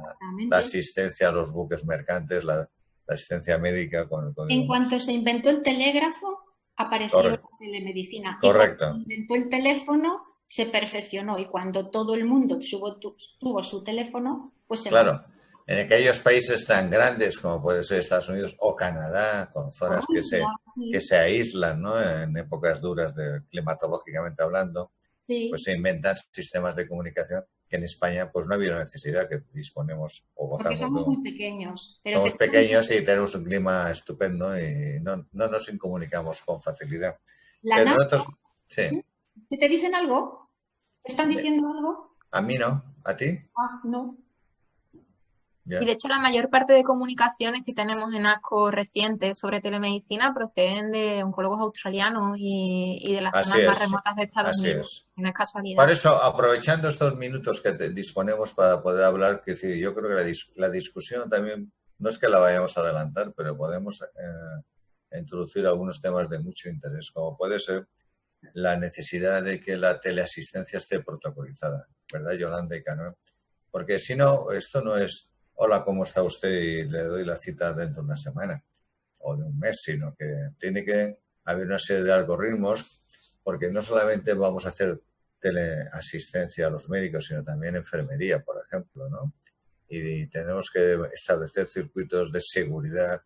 asistencia a los buques mercantes, la asistencia médica con el código En cuanto Morse. Se inventó el telégrafo, apareció la telemedicina. Correcto. Y cuando se inventó el teléfono, se perfeccionó. Y cuando todo el mundo tuvo su teléfono, pues se Claro. En aquellos países tan grandes como puede ser Estados Unidos o Canadá, con zonas que se aíslan, ¿no? En épocas duras climatológicamente hablando, pues se inventan sistemas de comunicación que en España pues no había una necesidad, que disponemos o gozamos. Porque somos muy pequeños. Pero somos pequeños y tenemos un clima estupendo y no nos incomunicamos con facilidad. Pero nosotros, ¿sí? ¿Te dicen algo? ¿Te están diciendo algo? A mí no. ¿A ti? No. Y de hecho la mayor parte de comunicaciones que tenemos en ASCO recientes sobre telemedicina proceden de oncólogos australianos y de las zonas más remotas de Estados Unidos. No es casualidad. Por eso, aprovechando estos minutos que disponemos para poder hablar, que sí, yo creo que la discusión también, no es que la vayamos a adelantar, pero podemos introducir algunos temas de mucho interés, como puede ser la necesidad de que la teleasistencia esté protocolizada, ¿verdad, Yolanda y Cano? Porque si no, esto no es hola, ¿cómo está usted? Y le doy la cita dentro de una semana o de un mes, sino que tiene que haber una serie de algoritmos, porque no solamente vamos a hacer teleasistencia a los médicos, sino también enfermería, por ejemplo, ¿no? Y tenemos que establecer circuitos de seguridad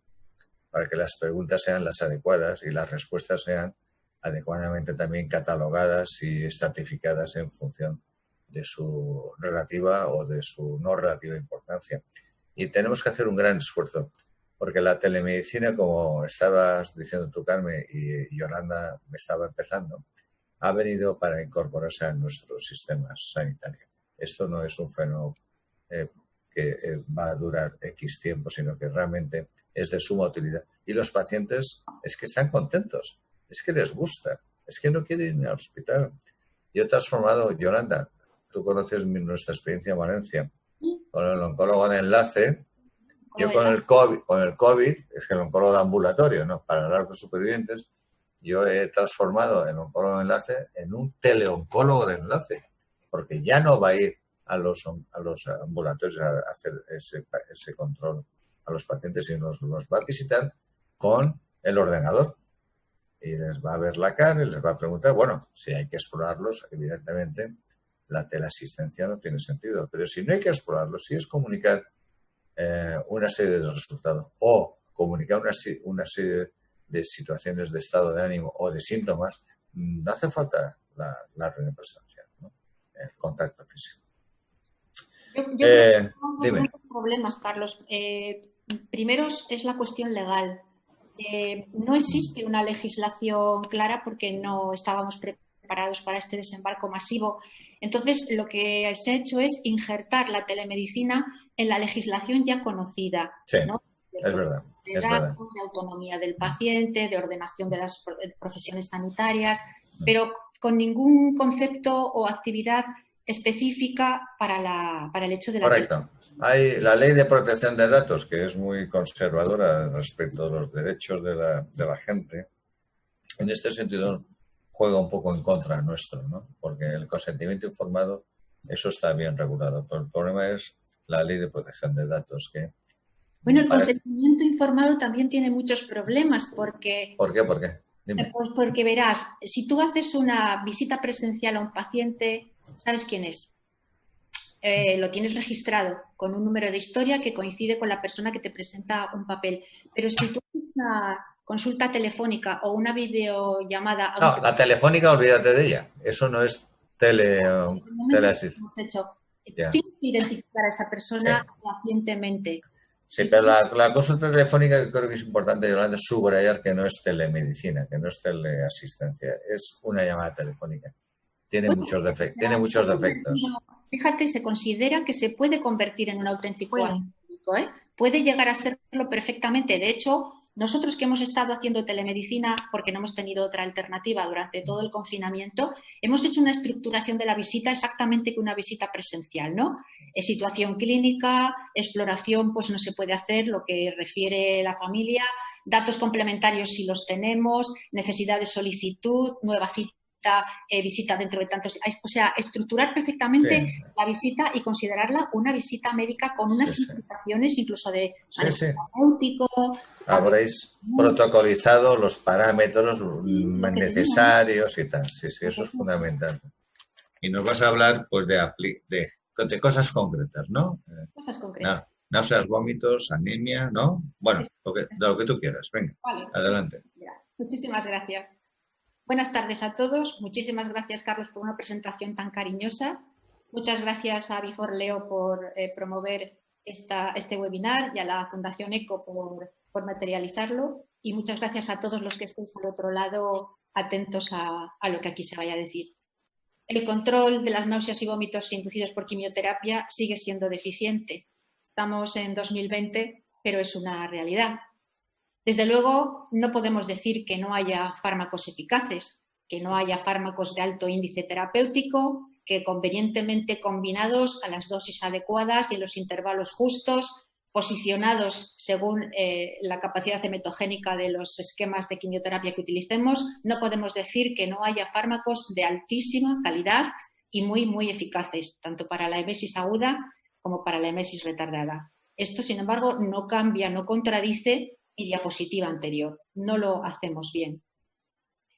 para que las preguntas sean las adecuadas y las respuestas sean adecuadamente también catalogadas y estratificadas en función de su relativa o de su no relativa importancia. Y tenemos que hacer un gran esfuerzo, porque la telemedicina, como estabas diciendo tú, Carmen, y Yolanda me estaba empezando, ha venido para incorporarse a nuestros sistemas sanitarios. Esto no es un fenómeno que va a durar X tiempo, sino que realmente es de suma utilidad. Y los pacientes es que están contentos, es que les gusta, es que no quieren ir al hospital. Yo he transformado, Yolanda, tú conoces nuestra experiencia en Valencia, con el oncólogo de enlace. Yo con el COVID, es que el oncólogo de ambulatorio, ¿no? Para hablar con supervivientes, yo he transformado el oncólogo de enlace en un teleoncólogo de enlace, porque ya no va a ir a los ambulatorios a hacer ese control a los pacientes, sino los va a visitar con el ordenador. Y les va a ver la cara y les va a preguntar, bueno, si hay que explorarlos, evidentemente la teleasistencia no tiene sentido. Pero si no hay que explorarlos, si es comunicar una serie de resultados o comunicar una serie de situaciones de estado de ánimo o de síntomas, no hace falta la reunión presencial, ¿no? El contacto físico. Yo creo que tenemos dos problemas, Carlos. Primero es la cuestión legal. No existe una legislación clara porque no estábamos preparados para este desembarco masivo. Entonces, lo que se ha hecho es injertar la telemedicina en la legislación ya conocida. Sí, ¿no? es verdad. De datos, de autonomía del paciente, de ordenación de las profesiones sanitarias, pero con ningún concepto o actividad específica para el hecho de la... Correcto. Hay la Ley de Protección de Datos, que es muy conservadora respecto a los derechos de la gente. En este sentido, juega un poco en contra nuestro, ¿no? Porque el consentimiento informado, eso está bien regulado. Pero el problema es la Ley de Protección de Datos, que... Bueno, el consentimiento informado también tiene muchos problemas porque... ¿Por qué? ¿Por qué? Dime. Pues porque verás, si tú haces una visita presencial a un paciente, ¿sabes quién es? Lo tienes registrado con un número de historia que coincide con la persona que te presenta un papel. Pero si tú haces una consulta telefónica o una videollamada... No, la telefónica, olvídate de ella. Eso no es teleasistencia. Tienes que identificar a esa persona pacientemente. Sí, pero la consulta telefónica creo que es importante, Yolanda, subrayar que no es telemedicina, que no es teleasistencia, es una llamada telefónica. Tiene muchos defectos. Fíjate, se considera que se puede convertir en un auténtico médico, ¿eh? Puede llegar a serlo perfectamente. De hecho, nosotros que hemos estado haciendo telemedicina, porque no hemos tenido otra alternativa durante todo el confinamiento, hemos hecho una estructuración de la visita exactamente que una visita presencial, ¿no? Situación clínica, exploración, pues no se puede hacer, lo que refiere la familia, datos complementarios si los tenemos, necesidad de solicitud, nueva cita, visita dentro de tantos... O sea, estructurar perfectamente la visita y considerarla una visita médica con unas implicaciones incluso de terapéutico. Habréis protocolizado los parámetros necesarios y tal. Sí, eso es fundamental. Y nos vas a hablar pues de cosas concretas, ¿no? Cosas concretas. Náuseas, vómitos, anemia, ¿no? Bueno, de lo que tú quieras. Venga, adelante. Muchísimas gracias. Buenas tardes a todos. Muchísimas gracias, Carlos, por una presentación tan cariñosa. Muchas gracias a Before Leo por promover este webinar y a la Fundación ECO por materializarlo. Y muchas gracias a todos los que estéis al otro lado atentos a lo que aquí se vaya a decir. El control de las náuseas y vómitos inducidos por quimioterapia sigue siendo deficiente. Estamos en 2020, pero es una realidad. Desde luego, no podemos decir que no haya fármacos eficaces, que no haya fármacos de alto índice terapéutico, que convenientemente combinados a las dosis adecuadas y en los intervalos justos, posicionados según la capacidad hematogénica de los esquemas de quimioterapia que utilicemos, no podemos decir que no haya fármacos de altísima calidad y muy, muy eficaces, tanto para la emesis aguda como para la emesis retardada. Esto, sin embargo, no cambia, no contradice mi diapositiva anterior. No lo hacemos bien.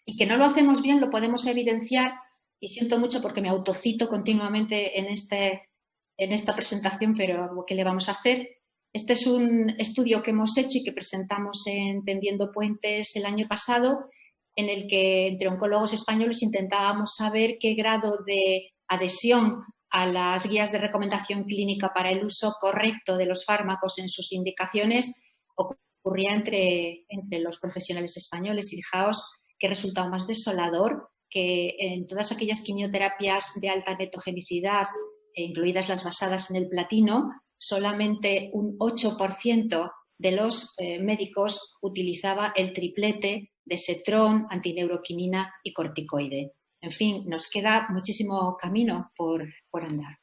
Y que no lo hacemos bien lo podemos evidenciar, y siento mucho porque me autocito continuamente en esta presentación, pero ¿qué le vamos a hacer? Este es un estudio que hemos hecho y que presentamos en Tendiendo Puentes el año pasado, en el que entre oncólogos españoles intentábamos saber qué grado de adhesión a las guías de recomendación clínica para el uso correcto de los fármacos en sus indicaciones ocurría entre los profesionales españoles. Y fijaos qué resultado más desolador, que en todas aquellas quimioterapias de alta metogenicidad, incluidas las basadas en el platino, solamente un 8% de los médicos utilizaba el triplete de cetrón, antineuroquinina y corticoide. En fin, nos queda muchísimo camino por andar.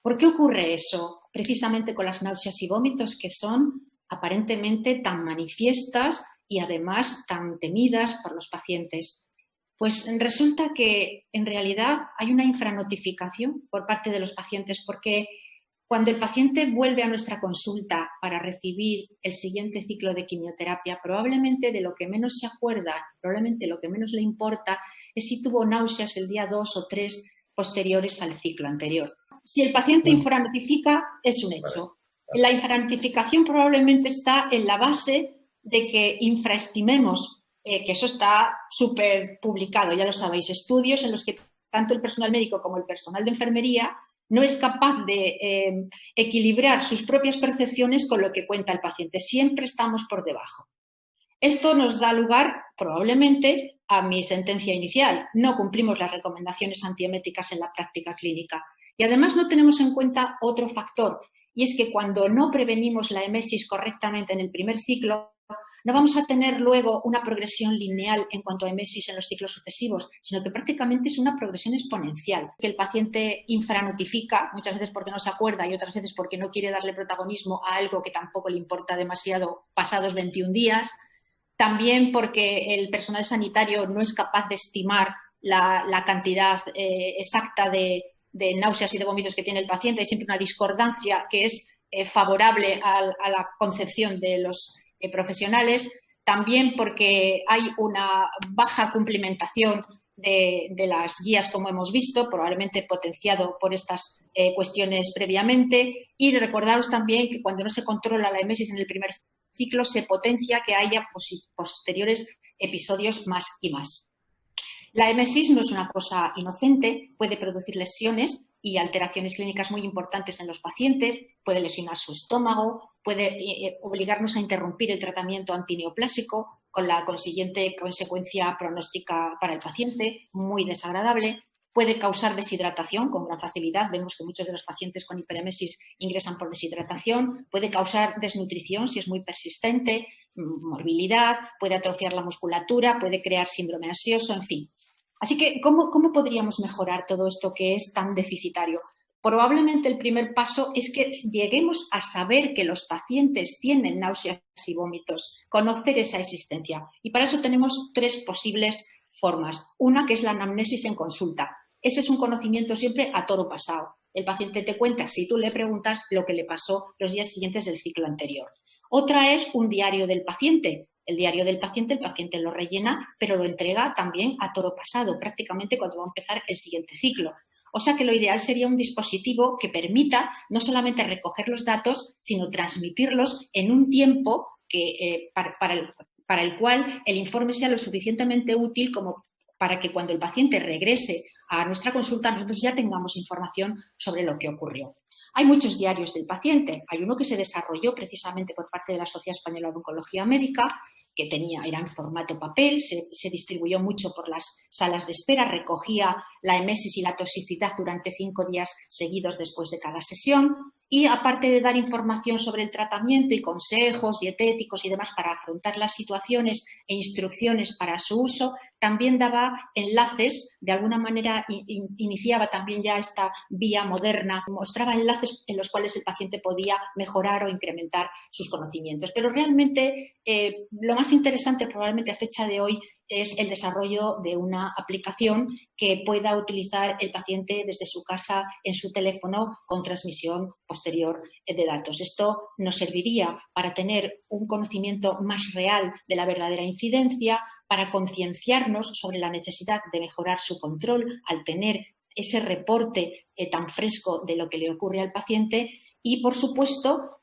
¿Por qué ocurre eso? Precisamente con las náuseas y vómitos, que son aparentemente tan manifiestas y además tan temidas por los pacientes. Pues resulta que en realidad hay una infranotificación por parte de los pacientes, porque cuando el paciente vuelve a nuestra consulta para recibir el siguiente ciclo de quimioterapia, probablemente de lo que menos se acuerda, probablemente lo que menos le importa es si tuvo náuseas el día 2 o 3 posteriores al ciclo anterior. Si el paciente infranotifica, es un hecho. La infranotificación probablemente está en la base de que infraestimemos, que eso está súper publicado, ya lo sabéis, estudios en los que tanto el personal médico como el personal de enfermería no es capaz de equilibrar sus propias percepciones con lo que cuenta el paciente. Siempre estamos por debajo. Esto nos da lugar, probablemente, a mi sentencia inicial. No cumplimos las recomendaciones antieméticas en la práctica clínica. Y además no tenemos en cuenta otro factor, y es que cuando no prevenimos la emesis correctamente en el primer ciclo, no vamos a tener luego una progresión lineal en cuanto a emesis en los ciclos sucesivos, sino que prácticamente es una progresión exponencial, que el paciente infranotifica, muchas veces porque no se acuerda y otras veces porque no quiere darle protagonismo a algo que tampoco le importa demasiado pasados 21 días, también porque el personal sanitario no es capaz de estimar la cantidad exacta de náuseas y de vómitos que tiene el paciente. Hay siempre una discordancia que es favorable a la concepción de los profesionales. También porque hay una baja cumplimentación de las guías, como hemos visto, probablemente potenciado por estas cuestiones previamente. Y recordaros también que cuando no se controla la emesis en el primer ciclo, se potencia que haya posteriores episodios más y más. La emesis no es una cosa inocente, puede producir lesiones y alteraciones clínicas muy importantes en los pacientes, puede lesionar su estómago, puede obligarnos a interrumpir el tratamiento antineoplásico con la consiguiente consecuencia pronóstica para el paciente, muy desagradable. Puede causar deshidratación con gran facilidad. Vemos que muchos de los pacientes con hiperemesis ingresan por deshidratación. Puede causar desnutrición si es muy persistente, morbilidad, puede atrofiar la musculatura, puede crear síndrome ansioso, en fin. Así que, ¿cómo podríamos mejorar todo esto que es tan deficitario? Probablemente el primer paso es que lleguemos a saber que los pacientes tienen náuseas y vómitos, conocer esa existencia. Y para eso tenemos tres posibles formas. Una que es la anamnesis en consulta. Ese es un conocimiento siempre a toro pasado. El paciente te cuenta, si tú le preguntas, lo que le pasó los días siguientes del ciclo anterior. Otra es un diario del paciente. El diario del paciente, el paciente lo rellena, pero lo entrega también a toro pasado, prácticamente cuando va a empezar el siguiente ciclo. O sea que lo ideal sería un dispositivo que permita no solamente recoger los datos, sino transmitirlos en un tiempo que, para el cual el informe sea lo suficientemente útil como para que cuando el paciente regrese a nuestra consulta nosotros ya tengamos información sobre lo que ocurrió. Hay muchos diarios del paciente. Hay uno que se desarrolló precisamente por parte de la Sociedad Española de Oncología Médica, que era en formato papel, se distribuyó mucho por las salas de espera, recogía la emesis y la toxicidad durante 5 días seguidos después de cada sesión y, aparte de dar información sobre el tratamiento y consejos dietéticos y demás para afrontar las situaciones e instrucciones para su uso, también daba enlaces, de alguna manera iniciaba también ya esta vía moderna, mostraba enlaces en los cuales el paciente podía mejorar o incrementar sus conocimientos. Pero realmente lo más interesante probablemente a fecha de hoy es el desarrollo de una aplicación que pueda utilizar el paciente desde su casa en su teléfono con transmisión posterior de datos. Esto nos serviría para tener un conocimiento más real de la verdadera incidencia, para concienciarnos sobre la necesidad de mejorar su control al tener ese reporte tan fresco de lo que le ocurre al paciente y, por supuesto,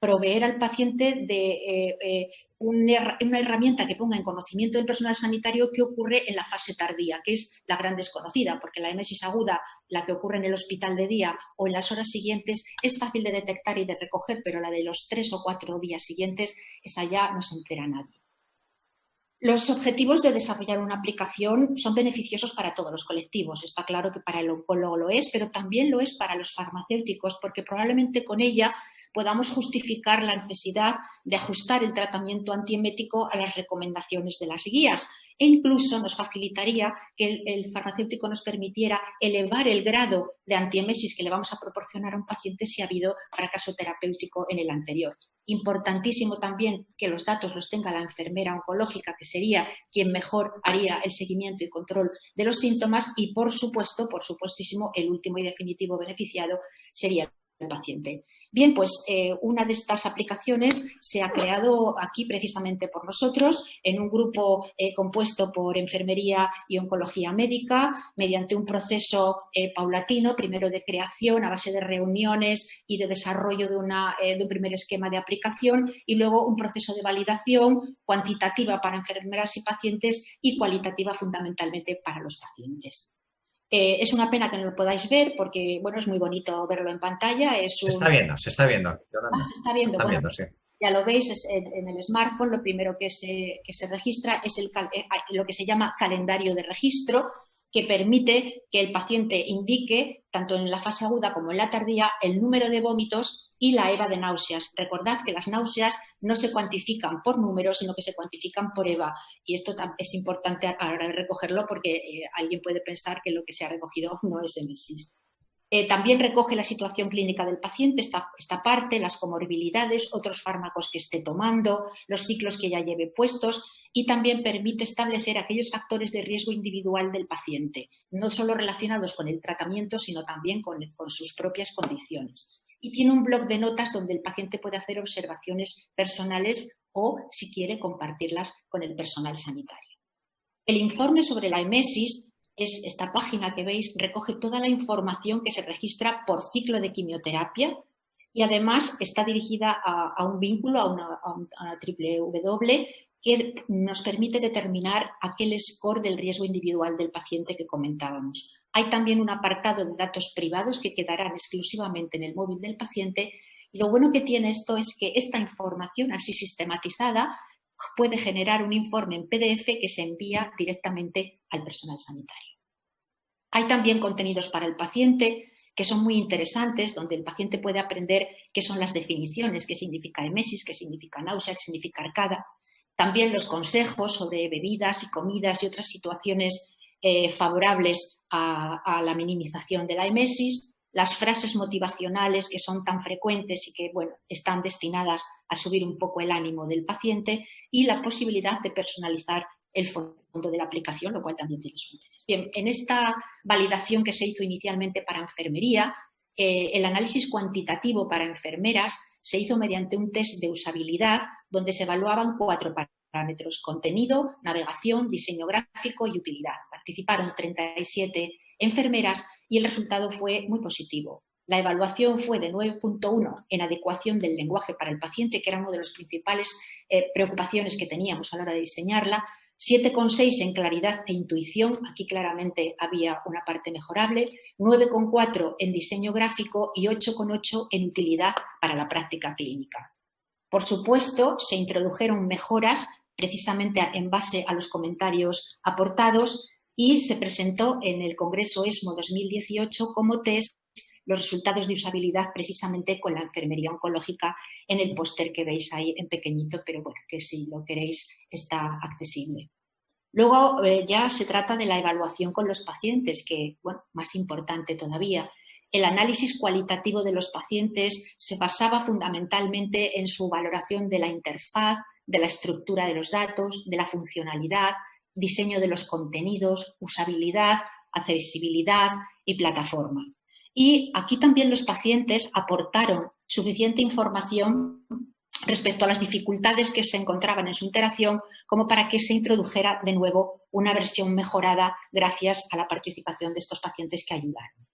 proveer al paciente de una herramienta que ponga en conocimiento del personal sanitario qué ocurre en la fase tardía, que es la gran desconocida, porque la emesis aguda, la que ocurre en el hospital de día o en las horas siguientes, es fácil de detectar y de recoger, pero la de los 3 o 4 días siguientes, esa ya no se entera nadie. Los objetivos de desarrollar una aplicación son beneficiosos para todos los colectivos. Está claro que para el oncólogo lo es, pero también lo es para los farmacéuticos, porque probablemente con ella podamos justificar la necesidad de ajustar el tratamiento antiemético a las recomendaciones de las guías e incluso nos facilitaría que el farmacéutico nos permitiera elevar el grado de antiemesis que le vamos a proporcionar a un paciente si ha habido fracaso terapéutico en el anterior. Importantísimo también que los datos los tenga la enfermera oncológica, que sería quien mejor haría el seguimiento y control de los síntomas y, por supuestísimo, el último y definitivo beneficiado sería el paciente. Bien, pues una de estas aplicaciones se ha creado aquí precisamente por nosotros en un grupo compuesto por enfermería y oncología médica mediante un proceso paulatino, primero de creación a base de reuniones y de desarrollo de un primer esquema de aplicación y luego un proceso de validación cuantitativa para enfermeras y pacientes y cualitativa fundamentalmente para los pacientes. Es una pena que no lo podáis ver porque, bueno, es muy bonito verlo en pantalla. Se está viendo. Se está viendo. Se está viendo, sí. Ya lo veis, en el smartphone lo primero que se registra es lo que se llama calendario de registro, que permite que el paciente indique, tanto en la fase aguda como en la tardía, el número de vómitos y la EVA de náuseas. Recordad que las náuseas no se cuantifican por números, sino que se cuantifican por EVA. Y esto es importante a la hora de recogerlo porque alguien puede pensar que lo que se ha recogido no es emesis. También recoge la situación clínica del paciente, esta parte, las comorbilidades, otros fármacos que esté tomando, los ciclos que ya lleve puestos, y también permite establecer aquellos factores de riesgo individual del paciente, no solo relacionados con el tratamiento, sino también con sus propias condiciones. Y tiene un bloc de notas donde el paciente puede hacer observaciones personales o, si quiere, compartirlas con el personal sanitario. El informe sobre la emesis es esta página que veis, recoge toda la información que se registra por ciclo de quimioterapia y además está dirigida a un vínculo, a una www, que nos permite determinar aquel score del riesgo individual del paciente que comentábamos. Hay también un apartado de datos privados que quedarán exclusivamente en el móvil del paciente y lo bueno que tiene esto es que esta información así sistematizada puede generar un informe en PDF que se envía directamente al personal sanitario. Hay también contenidos para el paciente que son muy interesantes, donde el paciente puede aprender qué son las definiciones, qué significa emesis, qué significa náusea, qué significa arcada. También los consejos sobre bebidas y comidas y otras situaciones favorables a la minimización de la emesis, las frases motivacionales que son tan frecuentes y que están destinadas a subir un poco el ánimo del paciente y la posibilidad de personalizar el fondo de la aplicación, lo cual también tiene su interés. Bien, en esta validación que se hizo inicialmente para enfermería, el análisis cuantitativo para enfermeras se hizo mediante un test de usabilidad donde se evaluaban 4 parámetros: contenido, navegación, diseño gráfico y utilidad. Participaron 37 enfermeras y el resultado fue muy positivo. La evaluación fue de 9.1 en adecuación del lenguaje para el paciente, que era una de las principales preocupaciones que teníamos a la hora de diseñarla. 7,6 en claridad e intuición, aquí claramente había una parte mejorable, 9,4 en diseño gráfico y 8,8 en utilidad para la práctica clínica. Por supuesto, se introdujeron mejoras precisamente en base a los comentarios aportados y se presentó en el Congreso ESMO 2018 como test los resultados de usabilidad precisamente con la enfermería oncológica en el póster que veis ahí en pequeñito, pero que si lo queréis está accesible. Luego ya se trata de la evaluación con los pacientes, que, más importante todavía. El análisis cualitativo de los pacientes se basaba fundamentalmente en su valoración de la interfaz, de la estructura de los datos, de la funcionalidad, diseño de los contenidos, usabilidad, accesibilidad y plataforma. Y aquí también los pacientes aportaron suficiente información respecto a las dificultades que se encontraban en su interacción como para que se introdujera de nuevo una versión mejorada gracias a la participación de estos pacientes que ayudaron.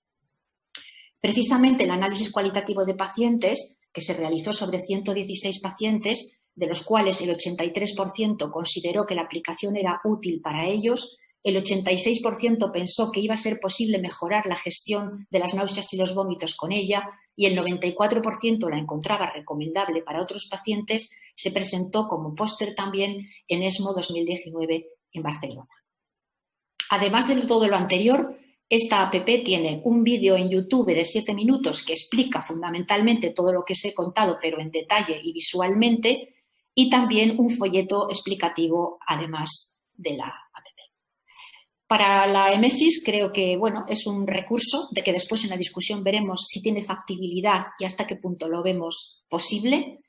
Precisamente el análisis cualitativo de pacientes, que se realizó sobre 116 pacientes, de los cuales el 83% consideró que la aplicación era útil para ellos, el 86% pensó que iba a ser posible mejorar la gestión de las náuseas y los vómitos con ella y el 94% la encontraba recomendable para otros pacientes, se presentó como póster también en ESMO 2019 en Barcelona. Además de todo lo anterior, esta app tiene un vídeo en YouTube de 7 minutos que explica fundamentalmente todo lo que os he contado, pero en detalle y visualmente, y también un folleto explicativo además de la app. Para la emesis creo que es un recurso de que después en la discusión veremos si tiene factibilidad y hasta qué punto lo vemos posible,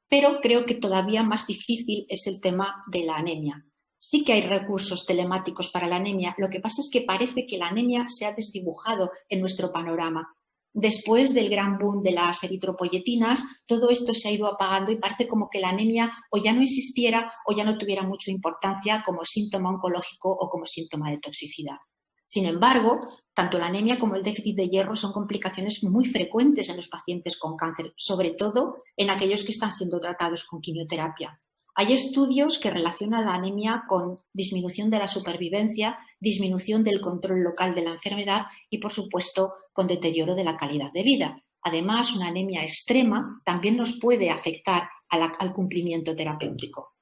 pero creo que todavía más difícil es el tema de la anemia. Sí que hay recursos telemáticos para la anemia, lo que pasa es que parece que la anemia se ha desdibujado en nuestro panorama. Después del gran boom de las eritropoyetinas, todo esto se ha ido apagando y parece como que la anemia o ya no existiera o ya no tuviera mucha importancia como síntoma oncológico o como síntoma de toxicidad. Sin embargo, tanto la anemia como el déficit de hierro son complicaciones muy frecuentes en los pacientes con cáncer, sobre todo en aquellos que están siendo tratados con quimioterapia. Hay estudios que relacionan la anemia con disminución de la supervivencia, disminución del control local de la enfermedad y, por supuesto, con deterioro de la calidad de vida. Además, una anemia extrema también nos puede afectar al cumplimiento terapéutico.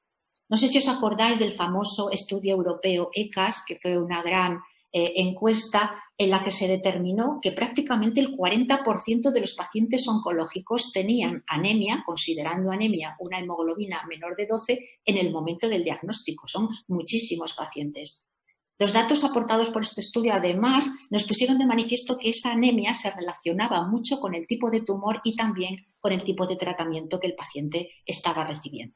No sé si os acordáis del famoso estudio europeo ECAS, que fue una gran encuesta en la que se determinó que prácticamente el 40% de los pacientes oncológicos tenían anemia, considerando anemia una hemoglobina menor de 12 en el momento del diagnóstico. Son muchísimos pacientes. Los datos aportados por este estudio, además, nos pusieron de manifiesto que esa anemia se relacionaba mucho con el tipo de tumor y también con el tipo de tratamiento que el paciente estaba recibiendo.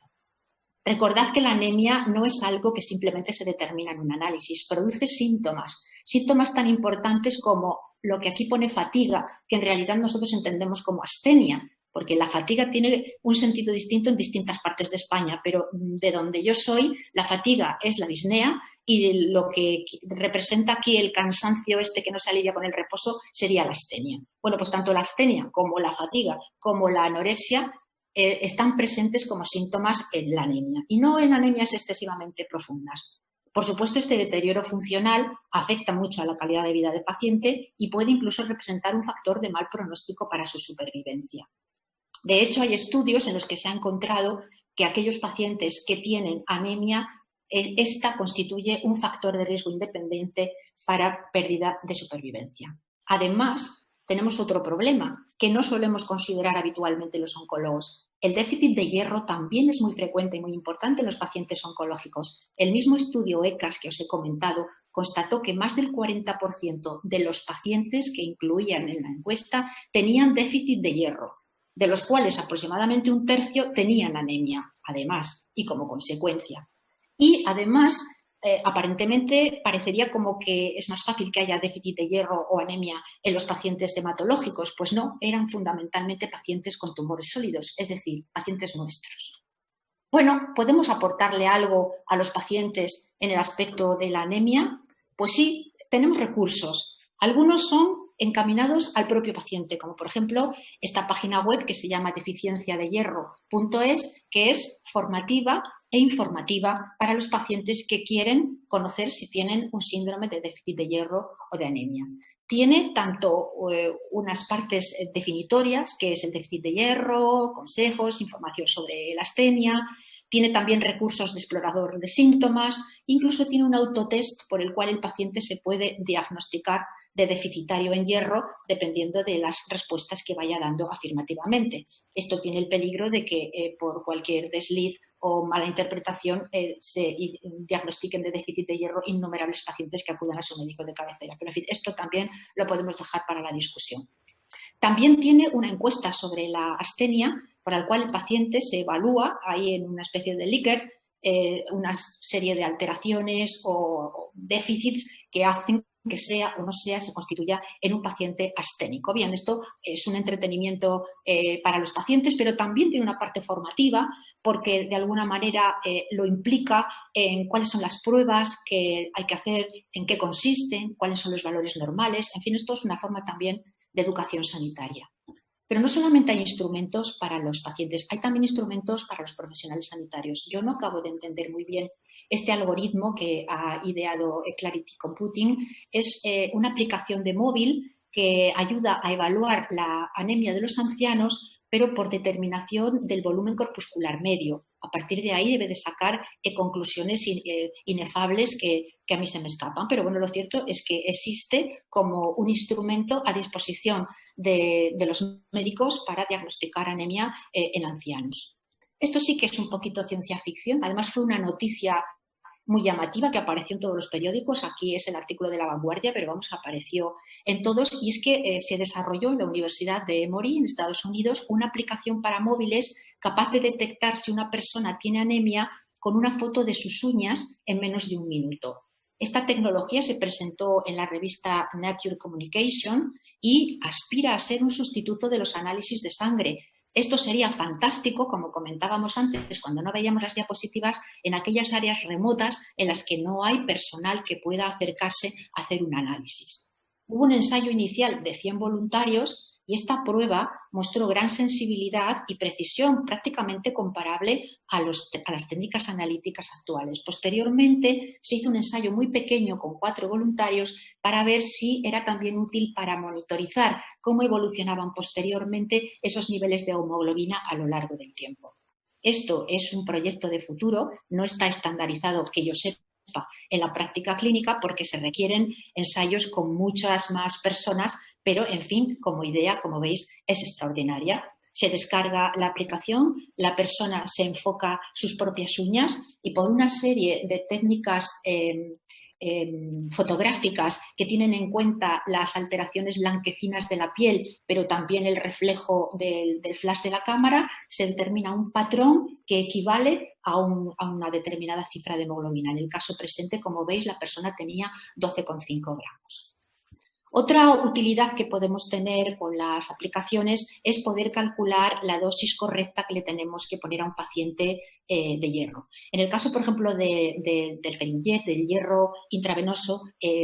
Recordad que la anemia no es algo que simplemente se determina en un análisis, produce síntomas tan importantes como lo que aquí pone fatiga, que en realidad nosotros entendemos como astenia, porque la fatiga tiene un sentido distinto en distintas partes de España, pero de donde yo soy, la fatiga es la disnea y lo que representa aquí el cansancio que no se alivia con el reposo sería la astenia. Bueno, pues tanto la astenia como la fatiga como la anorexia están presentes como síntomas en la anemia y no en anemias excesivamente profundas. Por supuesto, este deterioro funcional afecta mucho a la calidad de vida del paciente y puede incluso representar un factor de mal pronóstico para su supervivencia. De hecho, hay estudios en los que se ha encontrado que aquellos pacientes que tienen anemia, esta constituye un factor de riesgo independiente para pérdida de supervivencia. Además, tenemos otro problema que no solemos considerar habitualmente los oncólogos. El déficit de hierro también es muy frecuente y muy importante en los pacientes oncológicos. El mismo estudio ECAS que os he comentado constató que más del 40% de los pacientes que incluían en la encuesta tenían déficit de hierro, de los cuales aproximadamente un tercio tenían anemia, además, y como consecuencia. Y además, aparentemente parecería como que es más fácil que haya déficit de hierro o anemia en los pacientes hematológicos. Pues no, eran fundamentalmente pacientes con tumores sólidos, es decir, pacientes nuestros. Bueno, ¿podemos aportarle algo a los pacientes en el aspecto de la anemia? Pues sí, tenemos recursos. Algunos son encaminados al propio paciente, como por ejemplo esta página web que se llama deficienciadehierro.es, que es formativa e informativa para los pacientes que quieren conocer si tienen un síndrome de déficit de hierro o de anemia. Tiene tanto unas partes definitorias, que es el déficit de hierro, consejos, información sobre la astenia. Tiene también recursos de explorador de síntomas, incluso tiene un autotest por el cual el paciente se puede diagnosticar de deficitario en hierro dependiendo de las respuestas que vaya dando afirmativamente. Esto tiene el peligro de que por cualquier desliz o mala interpretación se diagnostiquen de déficit de hierro innumerables pacientes que acudan a su médico de cabecera. Pero en fin, esto también lo podemos dejar para la discusión. También tiene una encuesta sobre la astenia, para la cual el paciente se evalúa, ahí en una especie de Likert, una serie de alteraciones o déficits que hacen que sea o no sea, se constituya en un paciente asténico. Bien, esto es un entretenimiento para los pacientes, pero también tiene una parte formativa porque de alguna manera lo implica en cuáles son las pruebas que hay que hacer, en qué consisten, cuáles son los valores normales. En fin, esto es una forma también de educación sanitaria. Pero no solamente hay instrumentos para los pacientes, hay también instrumentos para los profesionales sanitarios. Yo no acabo de entender muy bien este algoritmo que ha ideado Clarity Computing. Es una aplicación de móvil que ayuda a evaluar la anemia de los ancianos, pero por determinación del volumen corpuscular medio. A partir de ahí debe de sacar conclusiones inefables que a mí se me escapan. Pero bueno, lo cierto es que existe como un instrumento a disposición de los médicos para diagnosticar anemia en ancianos. Esto sí que es un poquito ciencia ficción. Además fue una noticia muy llamativa que apareció en todos los periódicos. Aquí es el artículo de La Vanguardia, pero vamos, apareció en todos. Y es que se desarrolló en la Universidad de Emory, en Estados Unidos, una aplicación para móviles capaz de detectar si una persona tiene anemia con una foto de sus uñas en menos de un minuto. Esta tecnología se presentó en la revista Nature Communication y aspira a ser un sustituto de los análisis de sangre. Esto sería fantástico, como comentábamos antes, cuando no veíamos las diapositivas, en aquellas áreas remotas en las que no hay personal que pueda acercarse a hacer un análisis. Hubo un ensayo inicial de 100 voluntarios y esta prueba mostró gran sensibilidad y precisión prácticamente comparable a las técnicas analíticas actuales. Posteriormente se hizo un ensayo muy pequeño con 4 voluntarios para ver si era también útil para monitorizar cómo evolucionaban posteriormente esos niveles de hemoglobina a lo largo del tiempo. Esto es un proyecto de futuro, no está estandarizado que yo sepa en la práctica clínica porque se requieren ensayos con muchas más personas, pero en fin, como idea, como veis, es extraordinaria. Se descarga la aplicación, la persona se enfoca sus propias uñas y por una serie de técnicas fotográficas que tienen en cuenta las alteraciones blanquecinas de la piel, pero también el reflejo del flash de la cámara, se determina un patrón que equivale a una determinada cifra de hemoglobina. En el caso presente, como veis, la persona tenía 12,5 gramos. Otra utilidad que podemos tener con las aplicaciones es poder calcular la dosis correcta que le tenemos que poner a un paciente de hierro. En el caso, por ejemplo, del Ferinject, del hierro intravenoso,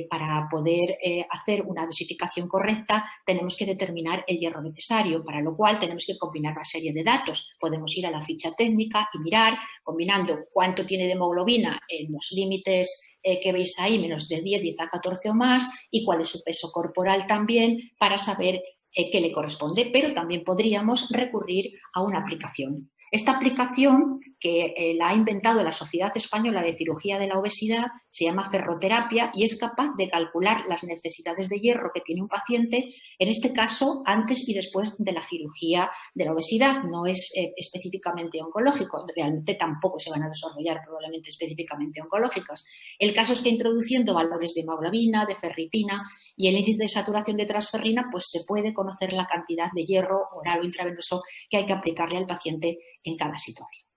para poder hacer una dosificación correcta tenemos que determinar el hierro necesario, para lo cual tenemos que combinar una serie de datos. Podemos ir a la ficha técnica y mirar, combinando cuánto tiene de hemoglobina en los límites que veis ahí, menos de 10, 10 a 14 o más, y cuál es su peso corporal también, para saber qué le corresponde, pero también podríamos recurrir a una aplicación. Esta aplicación, que la ha inventado la Sociedad Española de Cirugía de la Obesidad, se llama Ferroterapia y es capaz de calcular las necesidades de hierro que tiene un paciente, en este caso antes y después de la cirugía de la obesidad. No es específicamente oncológico, realmente tampoco se van a desarrollar probablemente específicamente oncológicas. El caso es que introduciendo valores de hemoglobina, de ferritina y el índice de saturación de transferrina, pues se puede conocer la cantidad de hierro oral o intravenoso que hay que aplicarle al paciente en cada situación.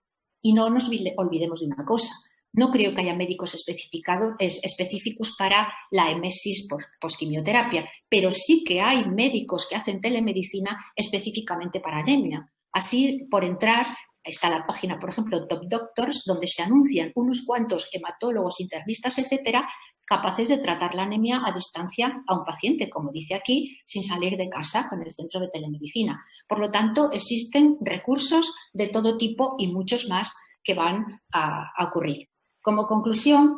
Y no nos olvidemos de una cosa. No creo que haya médicos específicos para la emesis posquimioterapia, pero sí que hay médicos que hacen telemedicina específicamente para anemia. Así, por entrar, está la página, por ejemplo, Top Doctors, donde se anuncian unos cuantos hematólogos, internistas, etcétera, capaces de tratar la anemia a distancia a un paciente, como dice aquí, sin salir de casa con el centro de telemedicina. Por lo tanto, existen recursos de todo tipo y muchos más que van a ocurrir. Como conclusión,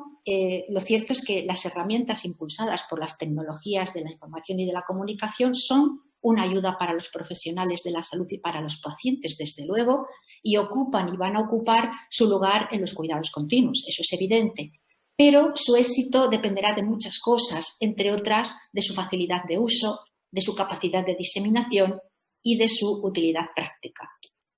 lo cierto es que las herramientas impulsadas por las tecnologías de la información y de la comunicación son una ayuda para los profesionales de la salud y para los pacientes, desde luego, y ocupan y van a ocupar su lugar en los cuidados continuos, eso es evidente. Pero su éxito dependerá de muchas cosas, entre otras de su facilidad de uso, de su capacidad de diseminación y de su utilidad práctica.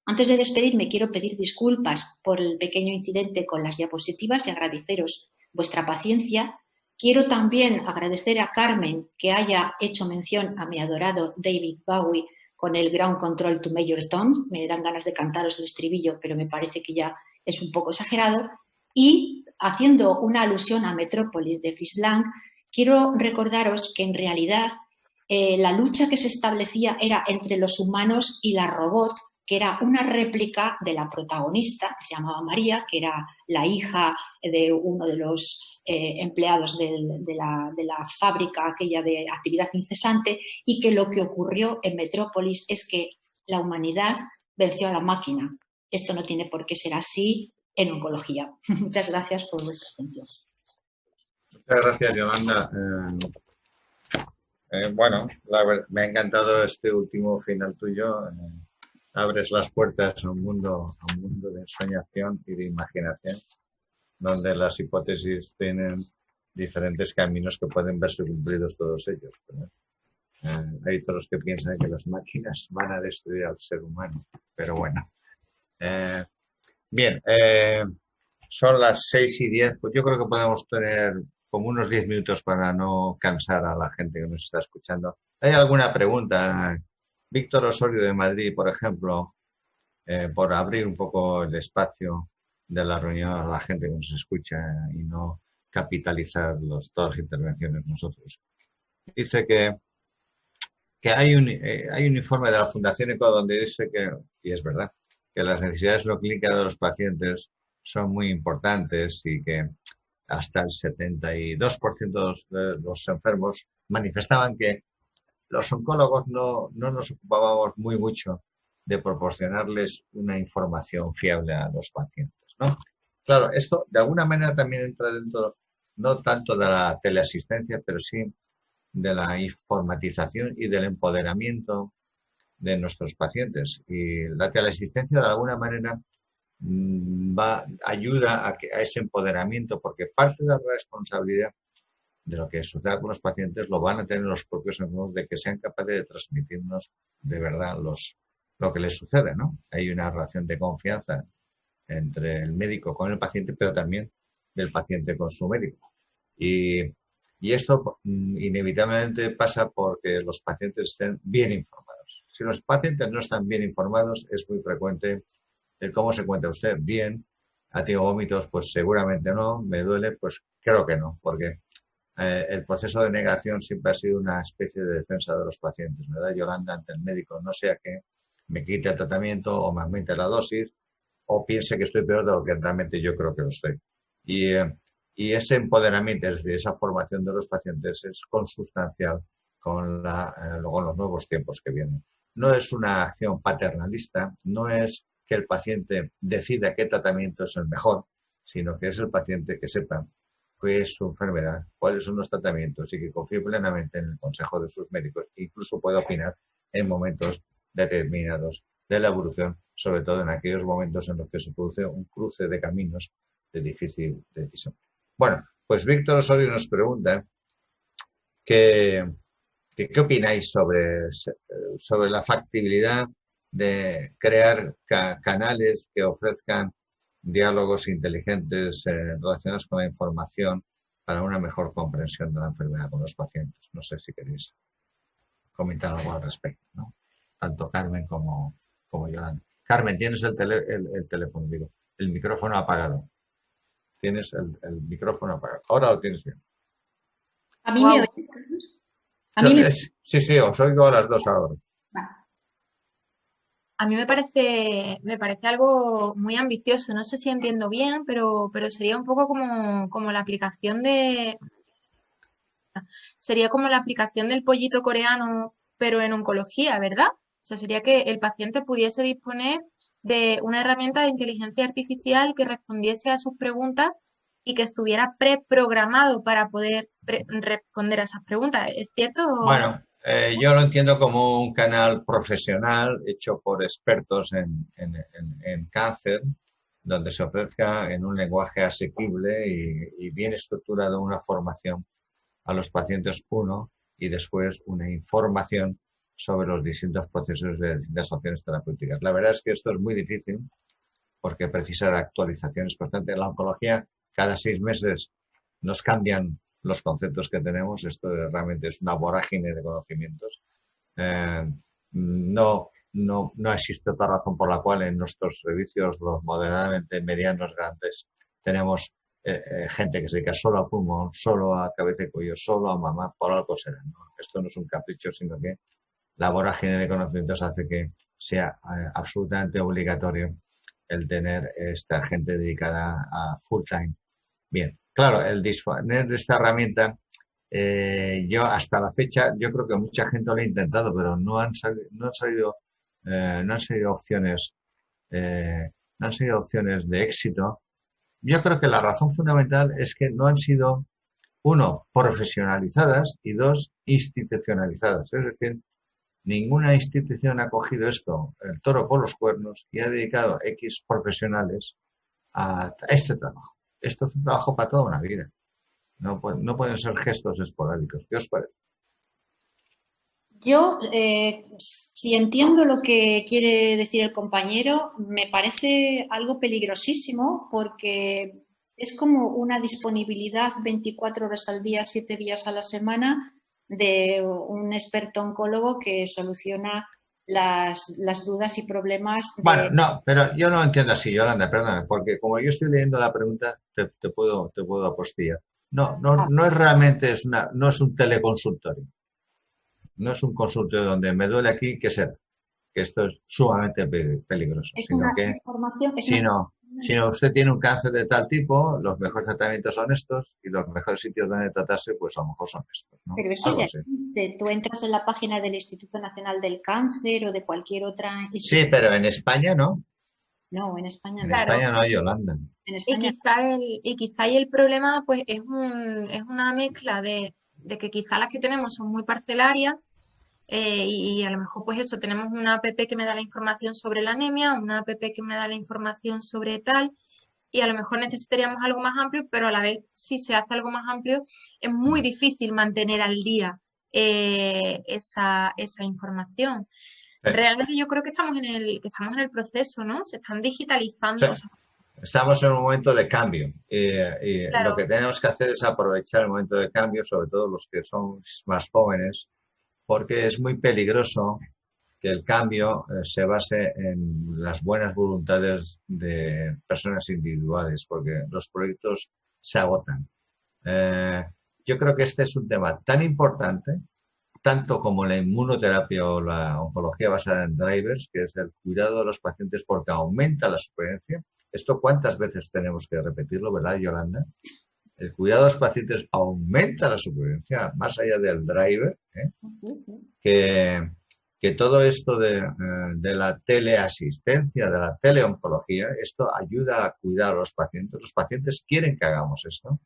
Antes de despedirme, quiero pedir disculpas por el pequeño incidente con las diapositivas y agradeceros vuestra paciencia. Quiero también agradecer a Carmen que haya hecho mención a mi adorado David Bowie con el Ground Control to Major Toms. Me dan ganas de cantaros el estribillo, pero me parece que ya es un poco exagerado. Y haciendo una alusión a Metrópolis de Fritz Lang, quiero recordaros que en realidad la lucha que se establecía era entre los humanos y la robot, que era una réplica de la protagonista, que se llamaba María, que era la hija de uno de los empleados de la fábrica aquella de actividad incesante, y que lo que ocurrió en Metrópolis es que la humanidad venció a la máquina. Esto no tiene por qué ser así en oncología. Muchas gracias por vuestra atención. Muchas gracias, Yolanda. Bueno, me ha encantado este último final tuyo. Abres las puertas a un mundo de ensoñación y de imaginación, donde las hipótesis tienen diferentes caminos que pueden verse cumplidos todos ellos. Hay otros que piensan que las máquinas van a destruir al ser humano, pero bueno. Bien, son las 6:10, pues yo creo que podemos tener como unos 10 minutos para no cansar a la gente que nos está escuchando. ¿Hay alguna pregunta? Víctor Osorio de Madrid, por ejemplo, por abrir un poco el espacio de la reunión a la gente que nos escucha y no capitalizar todas las intervenciones nosotros. Dice que hay un informe de la Fundación ECO donde dice que, y es verdad, que las necesidades no clínicas de los pacientes son muy importantes y que hasta el 72% de los enfermos manifestaban que los oncólogos no nos ocupábamos muy mucho de proporcionarles una información fiable a los pacientes, ¿no? Claro, esto de alguna manera también entra dentro, no tanto de la teleasistencia, pero sí de la informatización y del empoderamiento de nuestros pacientes. Y la teleasistencia, de alguna manera, ayuda a ese empoderamiento, porque parte de la responsabilidad de lo que suceda con los pacientes lo van a tener los propios enfermos, de que sean capaces de transmitirnos de verdad lo que les sucede, ¿no? Hay una relación de confianza entre el médico con el paciente, pero también del paciente con su médico. Y esto inevitablemente pasa porque los pacientes estén bien informados. Si los pacientes no están bien informados, es muy frecuente el cómo se encuentra usted. Bien, ¿ha tenido vómitos? Pues seguramente no. ¿Me duele? Pues creo que no, porque el proceso de negación siempre ha sido una especie de defensa de los pacientes, ¿verdad, Yolanda? Ante el médico, no sea que me quite el tratamiento o me aumente la dosis o piense que estoy peor de lo que realmente yo creo que lo estoy. Y ese empoderamiento, es decir, esa formación de los pacientes es consustancial con los nuevos tiempos que vienen. No es una acción paternalista, no es que el paciente decida qué tratamiento es el mejor, sino que es el paciente que sepa qué es su enfermedad, cuáles son los tratamientos y que confíe plenamente en el consejo de sus médicos e incluso pueda opinar en momentos determinados de la evolución, sobre todo en aquellos momentos en los que se produce un cruce de caminos de difícil decisión. Bueno, pues Víctor Osorio nos pregunta qué opináis sobre la factibilidad de crear canales que ofrezcan diálogos inteligentes relacionados con la información para una mejor comprensión de la enfermedad con los pacientes. No sé si queréis comentar algo al respecto, ¿no? Tanto Carmen como Yolanda. Carmen, tienes el teléfono, digo, el micrófono apagado. Tienes el micrófono apagado. Ahora lo tienes bien. ¿A mí me oís, Carlos? ¿A mí me... Sí, os oigo a las dos ahora. Vale. A mí me parece algo muy ambicioso. No sé si entiendo bien, pero sería un poco como la aplicación sería como la aplicación del pollito coreano, pero en oncología, ¿verdad? O sea, sería que el paciente pudiese disponer de una herramienta de inteligencia artificial que respondiese a sus preguntas y que estuviera preprogramado para poder responder a esas preguntas. ¿Es cierto? Bueno, yo lo entiendo como un canal profesional hecho por expertos en cáncer, donde se ofrezca en un lenguaje asequible y bien estructurado una formación a los pacientes y después una información sobre los distintos procesos de distintas opciones terapéuticas. La verdad es que esto es muy difícil porque precisa de actualizaciones constantes. En la oncología, cada 6 meses nos cambian los conceptos que tenemos. Esto realmente es una vorágine de conocimientos. No existe otra razón por la cual en nuestros servicios, los moderadamente medianos grandes, tenemos gente que se dedica solo a pulmón, solo a cabeza y cuello, solo a mama, por algo será, ¿no? Esto no es un capricho, sino que la vorágine de conocimientos hace que sea absolutamente obligatorio el tener esta gente dedicada a full time. Bien, claro, el disponer de esta herramienta, yo hasta la fecha, yo creo que mucha gente lo ha intentado, pero no han salido opciones de éxito. Yo creo que la razón fundamental es que no han sido, 1, profesionalizadas y 2, institucionalizadas. Es decir, ninguna institución ha cogido esto, el toro por los cuernos, y ha dedicado X profesionales a este trabajo. Esto es un trabajo para toda una vida. No pueden ser gestos esporádicos. ¿Qué os parece? Yo, si entiendo lo que quiere decir el compañero, me parece algo peligrosísimo porque es como una disponibilidad 24 horas al día, 7 días a la semana de un experto oncólogo que soluciona las dudas y problemas. Bueno, no, pero yo no lo entiendo así, Yolanda, perdona, porque como yo estoy leyendo la pregunta, te puedo apostillar. No es realmente, no es un teleconsultorio. No es un consultorio donde me duele aquí, ¿qué será? Que esto es sumamente peligroso. Sino usted tiene un cáncer de tal tipo, los mejores tratamientos son estos y los mejores sitios donde tratarse, pues a lo mejor son estos, ¿no? Pero eso ya existe. Tú entras en la página del Instituto Nacional del Cáncer o de cualquier otra institución. Sí, pero en España no. No, en España no. En España no hay, Yolanda. En España... Y quizá el problema pues es una mezcla de que quizá las que tenemos son muy parcelarias y a lo mejor pues eso, tenemos una app que me da la información sobre la anemia, una app que me da la información sobre tal, y a lo mejor necesitaríamos algo más amplio, pero a la vez si se hace algo más amplio es muy difícil mantener al día esa información. Realmente yo creo que estamos en el proceso, ¿no? Se están digitalizando. Sí. O sea, Estamos en un momento de cambio y claro. lo que tenemos que hacer es aprovechar el momento de cambio, sobre todo los que son más jóvenes, porque es muy peligroso que el cambio se base en las buenas voluntades de personas individuales, porque los proyectos se agotan. Yo creo que este es un tema tan importante, tanto como la inmunoterapia o la oncología basada en drivers, que es el cuidado de los pacientes porque aumenta la supervivencia. Esto cuántas veces tenemos que repetirlo, ¿verdad, Yolanda? El cuidado de los pacientes aumenta la supervivencia, más allá del driver, que todo esto de la teleasistencia, de la teleoncología, esto ayuda a cuidar a los pacientes. Los pacientes quieren que hagamos esto.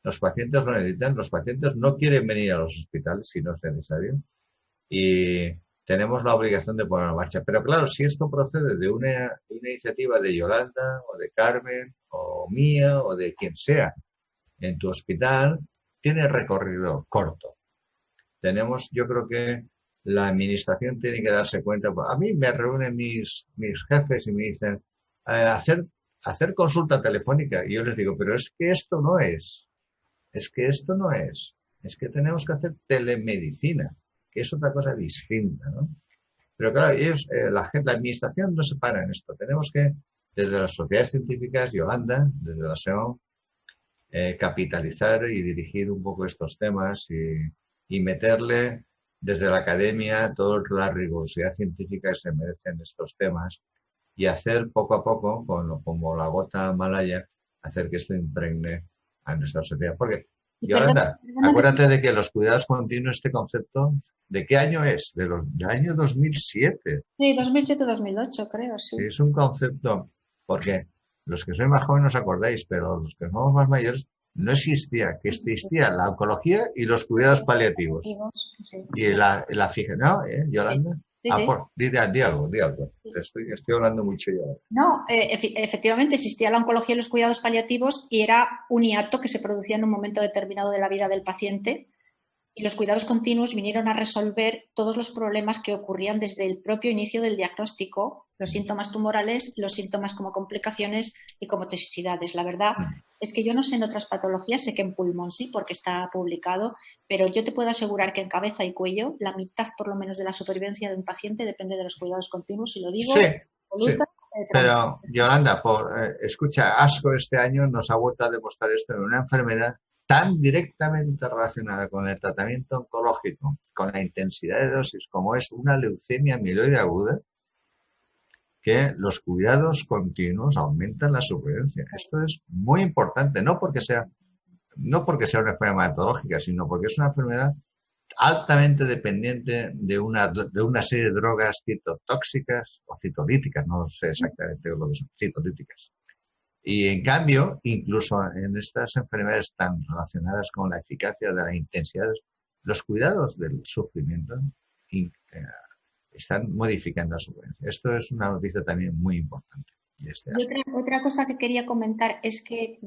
Los pacientes lo necesitan. Los pacientes no quieren venir a los hospitales si no es necesario. Y tenemos la obligación de ponerlo en marcha. Pero claro, si esto procede de una iniciativa de Yolanda o de Carmen o mía o de quien sea en tu hospital, tiene recorrido corto. Yo creo que la administración tiene que darse cuenta. A mí me reúnen mis jefes y me dicen, hacer consulta telefónica. Y yo les digo, pero es que esto no es. Es que esto no es. Es que tenemos que hacer telemedicina, que es otra cosa distinta, ¿no? Pero claro, la administración no se para en esto. Tenemos que, desde las sociedades científicas, Yolanda, desde la SEO, capitalizar y dirigir un poco estos temas y meterle desde la academia toda la rigurosidad científica que se merecen estos temas y hacer poco a poco, como la gota malaya, hacer que esto impregne a nuestra sociedad. Porque, Yolanda, acuérdate de que los cuidados continuos, este concepto, ¿de qué año es? Del año 2007. Sí, 2007-2008, creo, sí. Sí. Es un concepto, porque los que sois más jóvenes os acordáis, pero los que somos más mayores, no existía, que existía la oncología y los cuidados paliativos. Sí. Y la fija, ¿no? Yolanda. Sí. Di algo. Estoy hablando mucho yo. No, efectivamente existía la oncología y los cuidados paliativos y era un hiato que se producía en un momento determinado de la vida del paciente. Y los cuidados continuos vinieron a resolver todos los problemas que ocurrían desde el propio inicio del diagnóstico, los síntomas tumorales, los síntomas como complicaciones y como toxicidades. La verdad es que yo no sé en otras patologías, sé que en pulmón sí, porque está publicado, pero yo te puedo asegurar que en cabeza y cuello la mitad por lo menos de la supervivencia de un paciente depende de los cuidados continuos, y lo digo. Sí. Pero, Yolanda, escucha, ASCO este año nos ha vuelto a demostrar esto en una enfermedad tan directamente relacionada con el tratamiento oncológico, con la intensidad de dosis, como es una leucemia amiloide aguda, que los cuidados continuos aumentan la supervivencia. Esto es muy importante, no porque sea una enfermedad hematológica, sino porque es una enfermedad altamente dependiente de una serie de drogas citotóxicas o citolíticas, no sé exactamente lo que son, citolíticas. Y en cambio, incluso en estas enfermedades tan relacionadas con la eficacia de la intensidad, los cuidados del sufrimiento están modificando la supervivencia. Esto es una noticia también muy importante. Otra cosa que quería comentar es que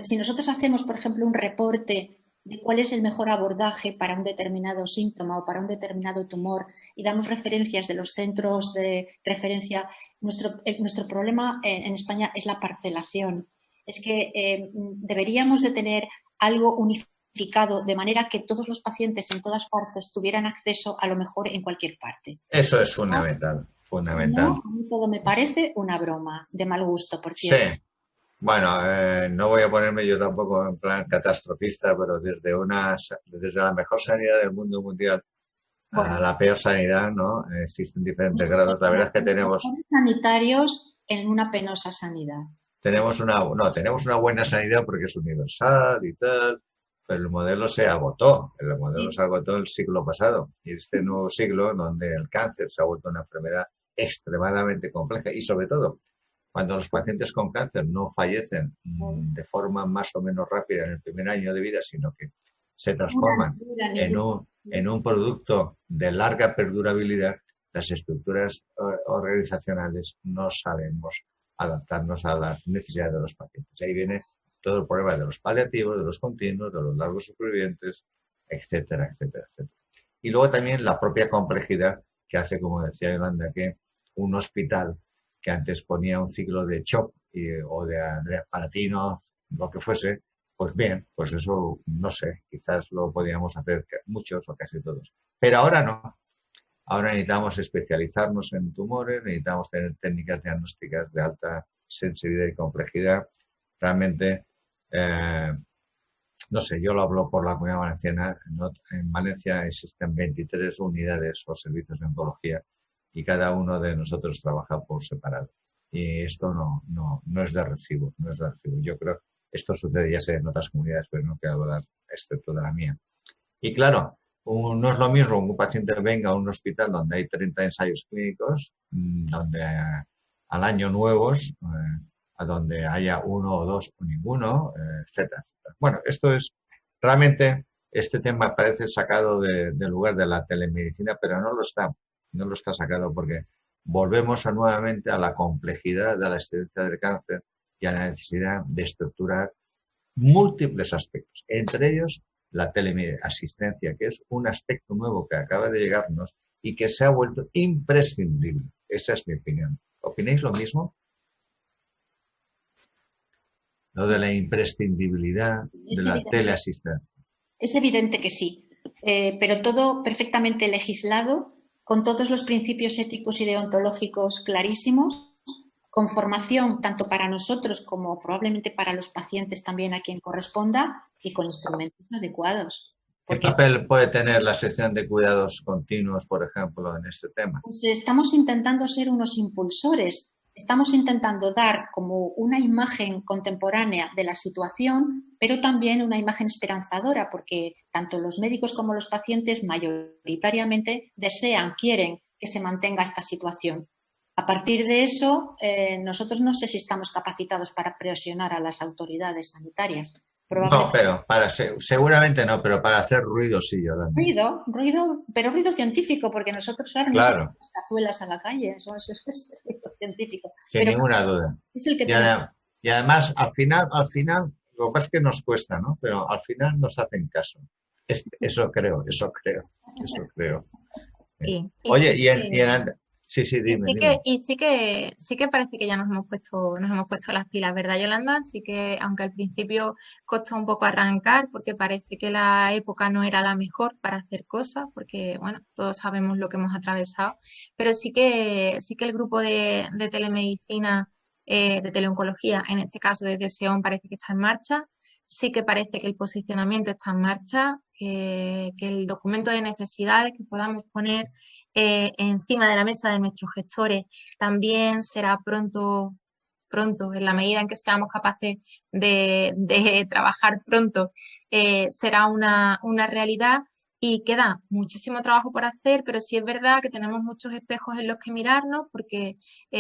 si nosotros hacemos, por ejemplo, un reporte de cuál es el mejor abordaje para un determinado síntoma o para un determinado tumor y damos referencias de los centros de referencia, nuestro problema en España es la parcelación. Es que deberíamos de tener algo unificado de manera que todos los pacientes en todas partes tuvieran acceso a lo mejor en cualquier parte. Eso es fundamental. Fundamental. No, a mí todo me parece una broma de mal gusto, por cierto. Sí. Bueno, no voy a ponerme yo tampoco en plan catastrofista, pero desde la mejor sanidad del mundo mundial a la peor sanidad, ¿no? Existen diferentes grados. La verdad es que tenemos sanitarios en una penosa sanidad. Tenemos una buena sanidad porque es universal y tal, pero el modelo se agotó. El modelo se agotó el siglo pasado. Y este nuevo siglo, donde el cáncer se ha vuelto una enfermedad extremadamente compleja y sobre todo cuando los pacientes con cáncer no fallecen de forma más o menos rápida en el primer año de vida, sino que se transforman en un producto de larga perdurabilidad, las estructuras organizacionales no sabemos adaptarnos a las necesidades de los pacientes. Ahí viene todo el problema de los paliativos, de los continuos, de los largos supervivientes, etcétera, etcétera, etcétera. Y luego también la propia complejidad que hace, como decía Yolanda, que un hospital que antes ponía un ciclo de CHOP o de Palatino, lo que fuese, pues bien, pues eso, no sé, quizás lo podíamos hacer muchos o casi todos. Pero ahora no. Ahora necesitamos especializarnos en tumores, necesitamos tener técnicas diagnósticas de alta sensibilidad y complejidad. Realmente, no sé, yo lo hablo por la Comunidad Valenciana. En Valencia existen 23 unidades o servicios de oncología y cada uno de nosotros trabaja por separado. Y esto no es de recibo, no es de recibo. Yo creo que esto sucede ya sé en otras comunidades, pero no quiero hablar excepto de la mía. Y claro, no es lo mismo que un paciente venga a un hospital donde hay 30 ensayos clínicos, donde al año nuevos, a donde haya uno o dos o ninguno, etcétera, etcétera. Bueno, esto es realmente, este tema parece sacado del lugar de la telemedicina, pero no lo está sacado porque volvemos nuevamente a la complejidad de la incidencia del cáncer y a la necesidad de estructurar múltiples aspectos, entre ellos la teleasistencia, que es un aspecto nuevo que acaba de llegarnos y que se ha vuelto imprescindible. Esa es mi opinión. ¿Opináis lo mismo? Lo de la imprescindibilidad de la teleasistencia. Es evidente que sí, pero todo perfectamente legislado, con todos los principios éticos y deontológicos clarísimos, con formación tanto para nosotros como probablemente para los pacientes también a quien corresponda y con instrumentos adecuados. ¿Qué papel puede tener la sección de cuidados continuos, por ejemplo, en este tema? Pues estamos intentando ser unos impulsores. Estamos intentando dar como una imagen contemporánea de la situación, pero también una imagen esperanzadora, porque tanto los médicos como los pacientes mayoritariamente quieren que se mantenga esta situación. A partir de eso, nosotros no sé si estamos capacitados para presionar a las autoridades sanitarias. No, pero seguramente no, pero para hacer ruido sí, Yolanda. Ruido, pero ruido científico, porque nosotros ahora no somos cazuelas a la calle, eso es ruido científico. Sin ninguna duda. Es el que y además, al final, lo que pasa es que nos cuesta, ¿no? Pero al final nos hacen caso. Eso creo. Sí, dime. Sí que parece que ya nos hemos puesto las pilas, ¿verdad, Yolanda? Así que, aunque al principio costó un poco arrancar, porque parece que la época no era la mejor para hacer cosas, porque, bueno, todos sabemos lo que hemos atravesado, pero sí que el grupo de telemedicina, de teleoncología, en este caso desde SEON, parece que está en marcha. Sí que parece que el posicionamiento está en marcha, que el documento de necesidades que podamos poner encima de la mesa de nuestros gestores también será pronto, en la medida en que seamos capaces de trabajar pronto, será una realidad y queda muchísimo trabajo por hacer, pero sí es verdad que tenemos muchos espejos en los que mirarnos porque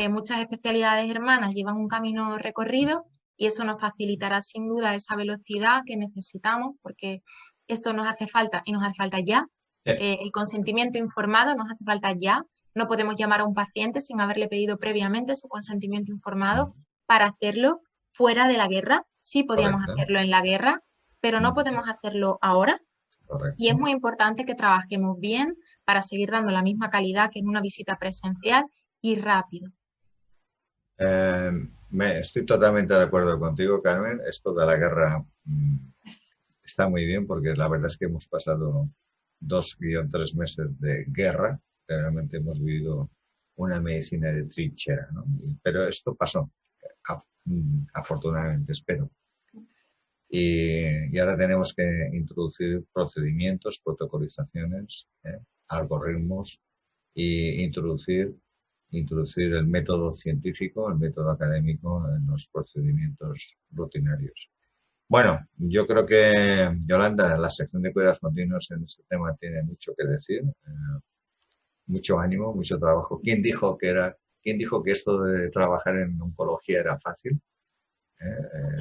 muchas especialidades hermanas llevan un camino recorrido y eso nos facilitará sin duda esa velocidad que necesitamos porque esto nos hace falta y nos hace falta ya. Sí. El consentimiento informado nos hace falta ya. No podemos llamar a un paciente sin haberle pedido previamente su consentimiento informado para hacerlo fuera de la guerra. Sí podíamos hacerlo en la guerra, pero no podemos hacerlo ahora. Correcto. Y es muy importante que trabajemos bien para seguir dando la misma calidad que en una visita presencial y rápido. Estoy totalmente de acuerdo contigo, Carmen. Esto de la guerra está muy bien porque la verdad es que hemos pasado 2-3 meses de guerra. Realmente hemos vivido una medicina de trinchera, ¿no? Pero esto pasó, afortunadamente, espero. Y ahora tenemos que introducir procedimientos, protocolizaciones, algoritmos e introducir el método científico, el método académico en los procedimientos rutinarios. Bueno, yo creo que, Yolanda, la sección de cuidados continuos en este tema tiene mucho que decir, mucho ánimo, mucho trabajo. ¿Quién dijo que esto de trabajar en oncología era fácil?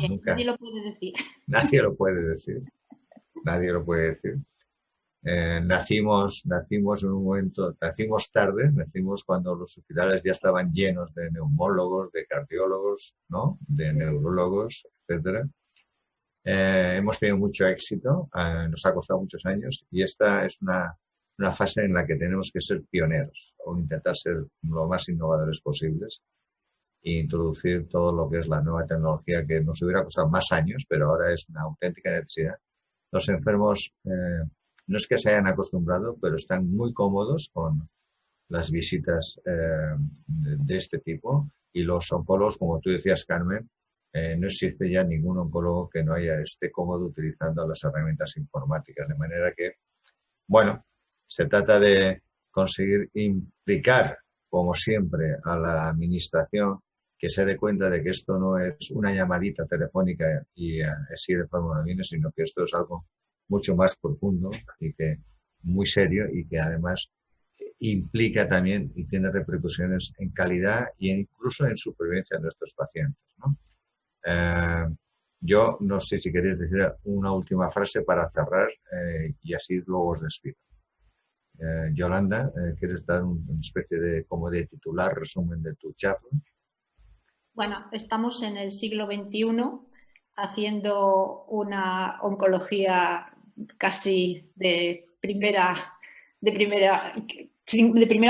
Nunca. Nadie lo puede decir. Nadie lo puede decir. nadie lo puede decir. Nacimos en un momento, nacimos tarde, nacimos cuando los hospitales ya estaban llenos de neumólogos, de cardiólogos, ¿no? De neurólogos, etcétera. Hemos tenido mucho éxito, nos ha costado muchos años y esta es una fase en la que tenemos que ser pioneros o intentar ser lo más innovadores posibles e introducir todo lo que es la nueva tecnología que nos hubiera costado más años, pero ahora es una auténtica necesidad. Los enfermos no es que se hayan acostumbrado, pero están muy cómodos con las visitas de este tipo y los oncólogos, como tú decías, Carmen, no existe ya ningún oncólogo que no esté cómodo utilizando las herramientas informáticas, de manera que, bueno, se trata de conseguir implicar, como siempre, a la administración que se dé cuenta de que esto no es una llamadita telefónica y así de forma no viene, sino que esto es algo mucho más profundo y que muy serio y que además implica también y tiene repercusiones en calidad e incluso en supervivencia de nuestros pacientes, ¿no? Yo no sé si queréis decir una última frase para cerrar y así luego os despido. Yolanda, ¿quieres dar una especie de como de titular, resumen de tu charla? Bueno, estamos en el siglo XXI haciendo una oncología casi de primera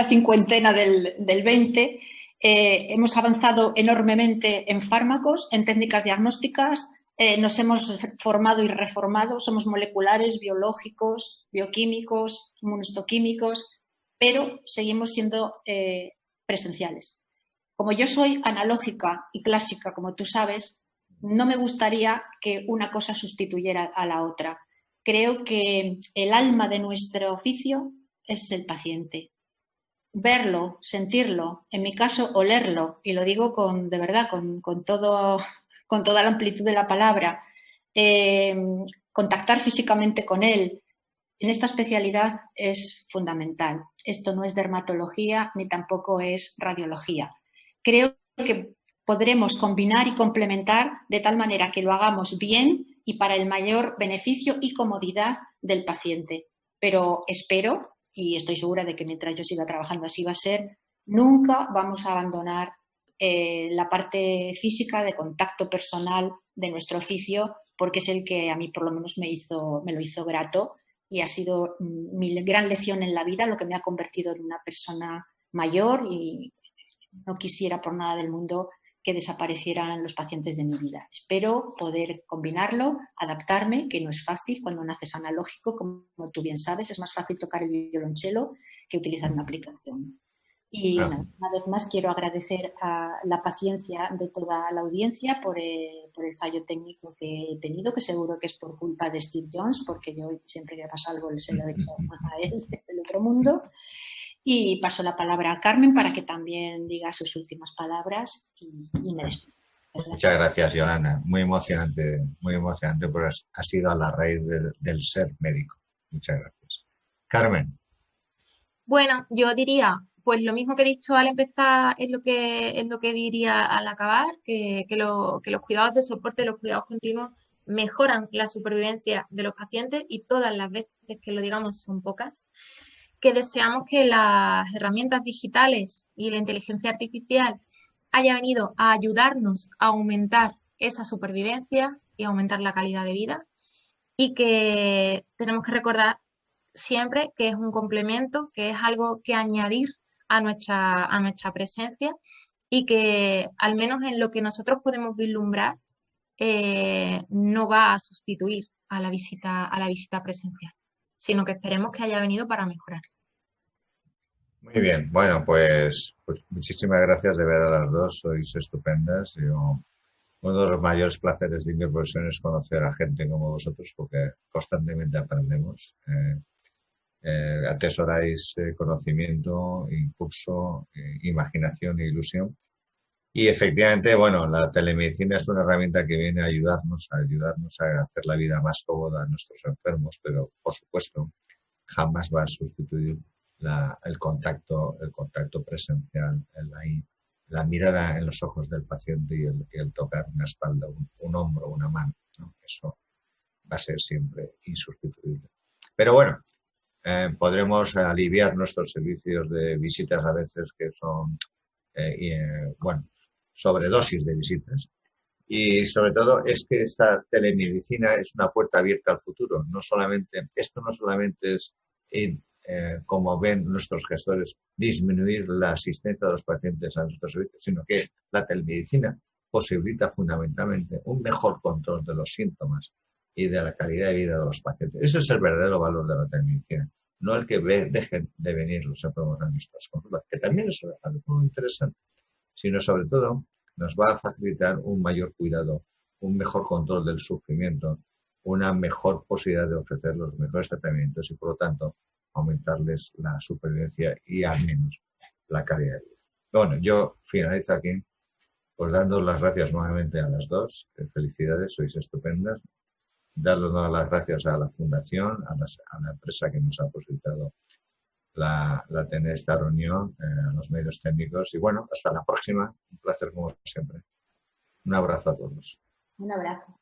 cincuentena del 20. Hemos avanzado enormemente en fármacos, en técnicas diagnósticas, nos hemos formado y reformado, somos moleculares, biológicos, bioquímicos, inmunohistoquímicos, pero seguimos siendo presenciales. Como yo soy analógica y clásica, como tú sabes, no me gustaría que una cosa sustituyera a la otra. Creo que el alma de nuestro oficio es el paciente. Verlo, sentirlo, en mi caso olerlo, y lo digo de verdad, con toda la amplitud de la palabra, contactar físicamente con él, en esta especialidad es fundamental. Esto no es dermatología ni tampoco es radiología. Creo que podremos combinar y complementar de tal manera que lo hagamos bien y para el mayor beneficio y comodidad del paciente. Pero espero, y estoy segura de que mientras yo siga trabajando así va a ser, nunca vamos a abandonar la parte física de contacto personal de nuestro oficio, porque es el que a mí por lo menos me lo hizo grato y ha sido mi gran lección en la vida, lo que me ha convertido en una persona mayor, y no quisiera por nada del mundo que desaparecieran los pacientes de mi vida. Espero poder combinarlo, adaptarme, que no es fácil cuando naces analógico, como tú bien sabes, es más fácil tocar el violonchelo que utilizar una aplicación. Y una vez más quiero agradecer a la paciencia de toda la audiencia por el fallo técnico que he tenido, que seguro que es por culpa de Steve Jobs, porque yo siempre que pasa algo se lo he hecho a él desde el otro mundo. Y paso la palabra a Carmen para que también diga sus últimas palabras y me despido. Muchas gracias, Yolanda. Muy emocionante, porque ha sido a la raíz del ser médico. Muchas gracias. Carmen. Bueno, yo diría, pues lo mismo que he dicho al empezar es lo que diría al acabar, que los cuidados de soporte, los cuidados continuos mejoran la supervivencia de los pacientes y todas las veces que lo digamos son pocas. Que deseamos que las herramientas digitales y la inteligencia artificial haya venido a ayudarnos a aumentar esa supervivencia y aumentar la calidad de vida, y que tenemos que recordar siempre que es un complemento, que es algo que añadir a nuestra presencia, y que al menos en lo que nosotros podemos vislumbrar no va a sustituir a la visita presencial, sino que esperemos que haya venido para mejorar. Muy bien, bueno, pues muchísimas gracias de ver a las dos, sois estupendas. Uno de los mayores placeres de mi profesión es conocer a gente como vosotros, porque constantemente aprendemos. Atesoráis conocimiento, impulso, imaginación e ilusión. Y efectivamente, bueno, la telemedicina es una herramienta que viene a ayudarnos a hacer la vida más cómoda a nuestros enfermos, pero por supuesto jamás va a sustituir el contacto presencial, la mirada en los ojos del paciente y el tocar una espalda, un hombro, una mano, ¿no? Eso va a ser siempre insustituible. Pero bueno, podremos aliviar nuestros servicios de visitas a veces que son, bueno, sobredosis de visitas. Y sobre todo es que esta telemedicina es una puerta abierta al futuro. Esto no solamente es, como ven nuestros gestores, disminuir la asistencia de los pacientes a nuestros servicios, sino que la telemedicina posibilita fundamentalmente un mejor control de los síntomas y de la calidad de vida de los pacientes. Ese es el verdadero valor de la telemedicina, no el que dejen de venir los enfermos a nuestras consultas, que también es algo interesante, sino sobre todo nos va a facilitar un mayor cuidado, un mejor control del sufrimiento, una mejor posibilidad de ofrecer los mejores tratamientos y, por lo tanto, aumentarles la supervivencia y al menos la calidad de vida. Bueno, yo finalizo aquí pues dando las gracias nuevamente a las dos. Felicidades, sois estupendas. Darles las gracias a la Fundación, a la empresa que nos ha posibilitado tener esta reunión, a los medios técnicos. Y bueno, hasta la próxima. Un placer como siempre. Un abrazo a todos. Un abrazo.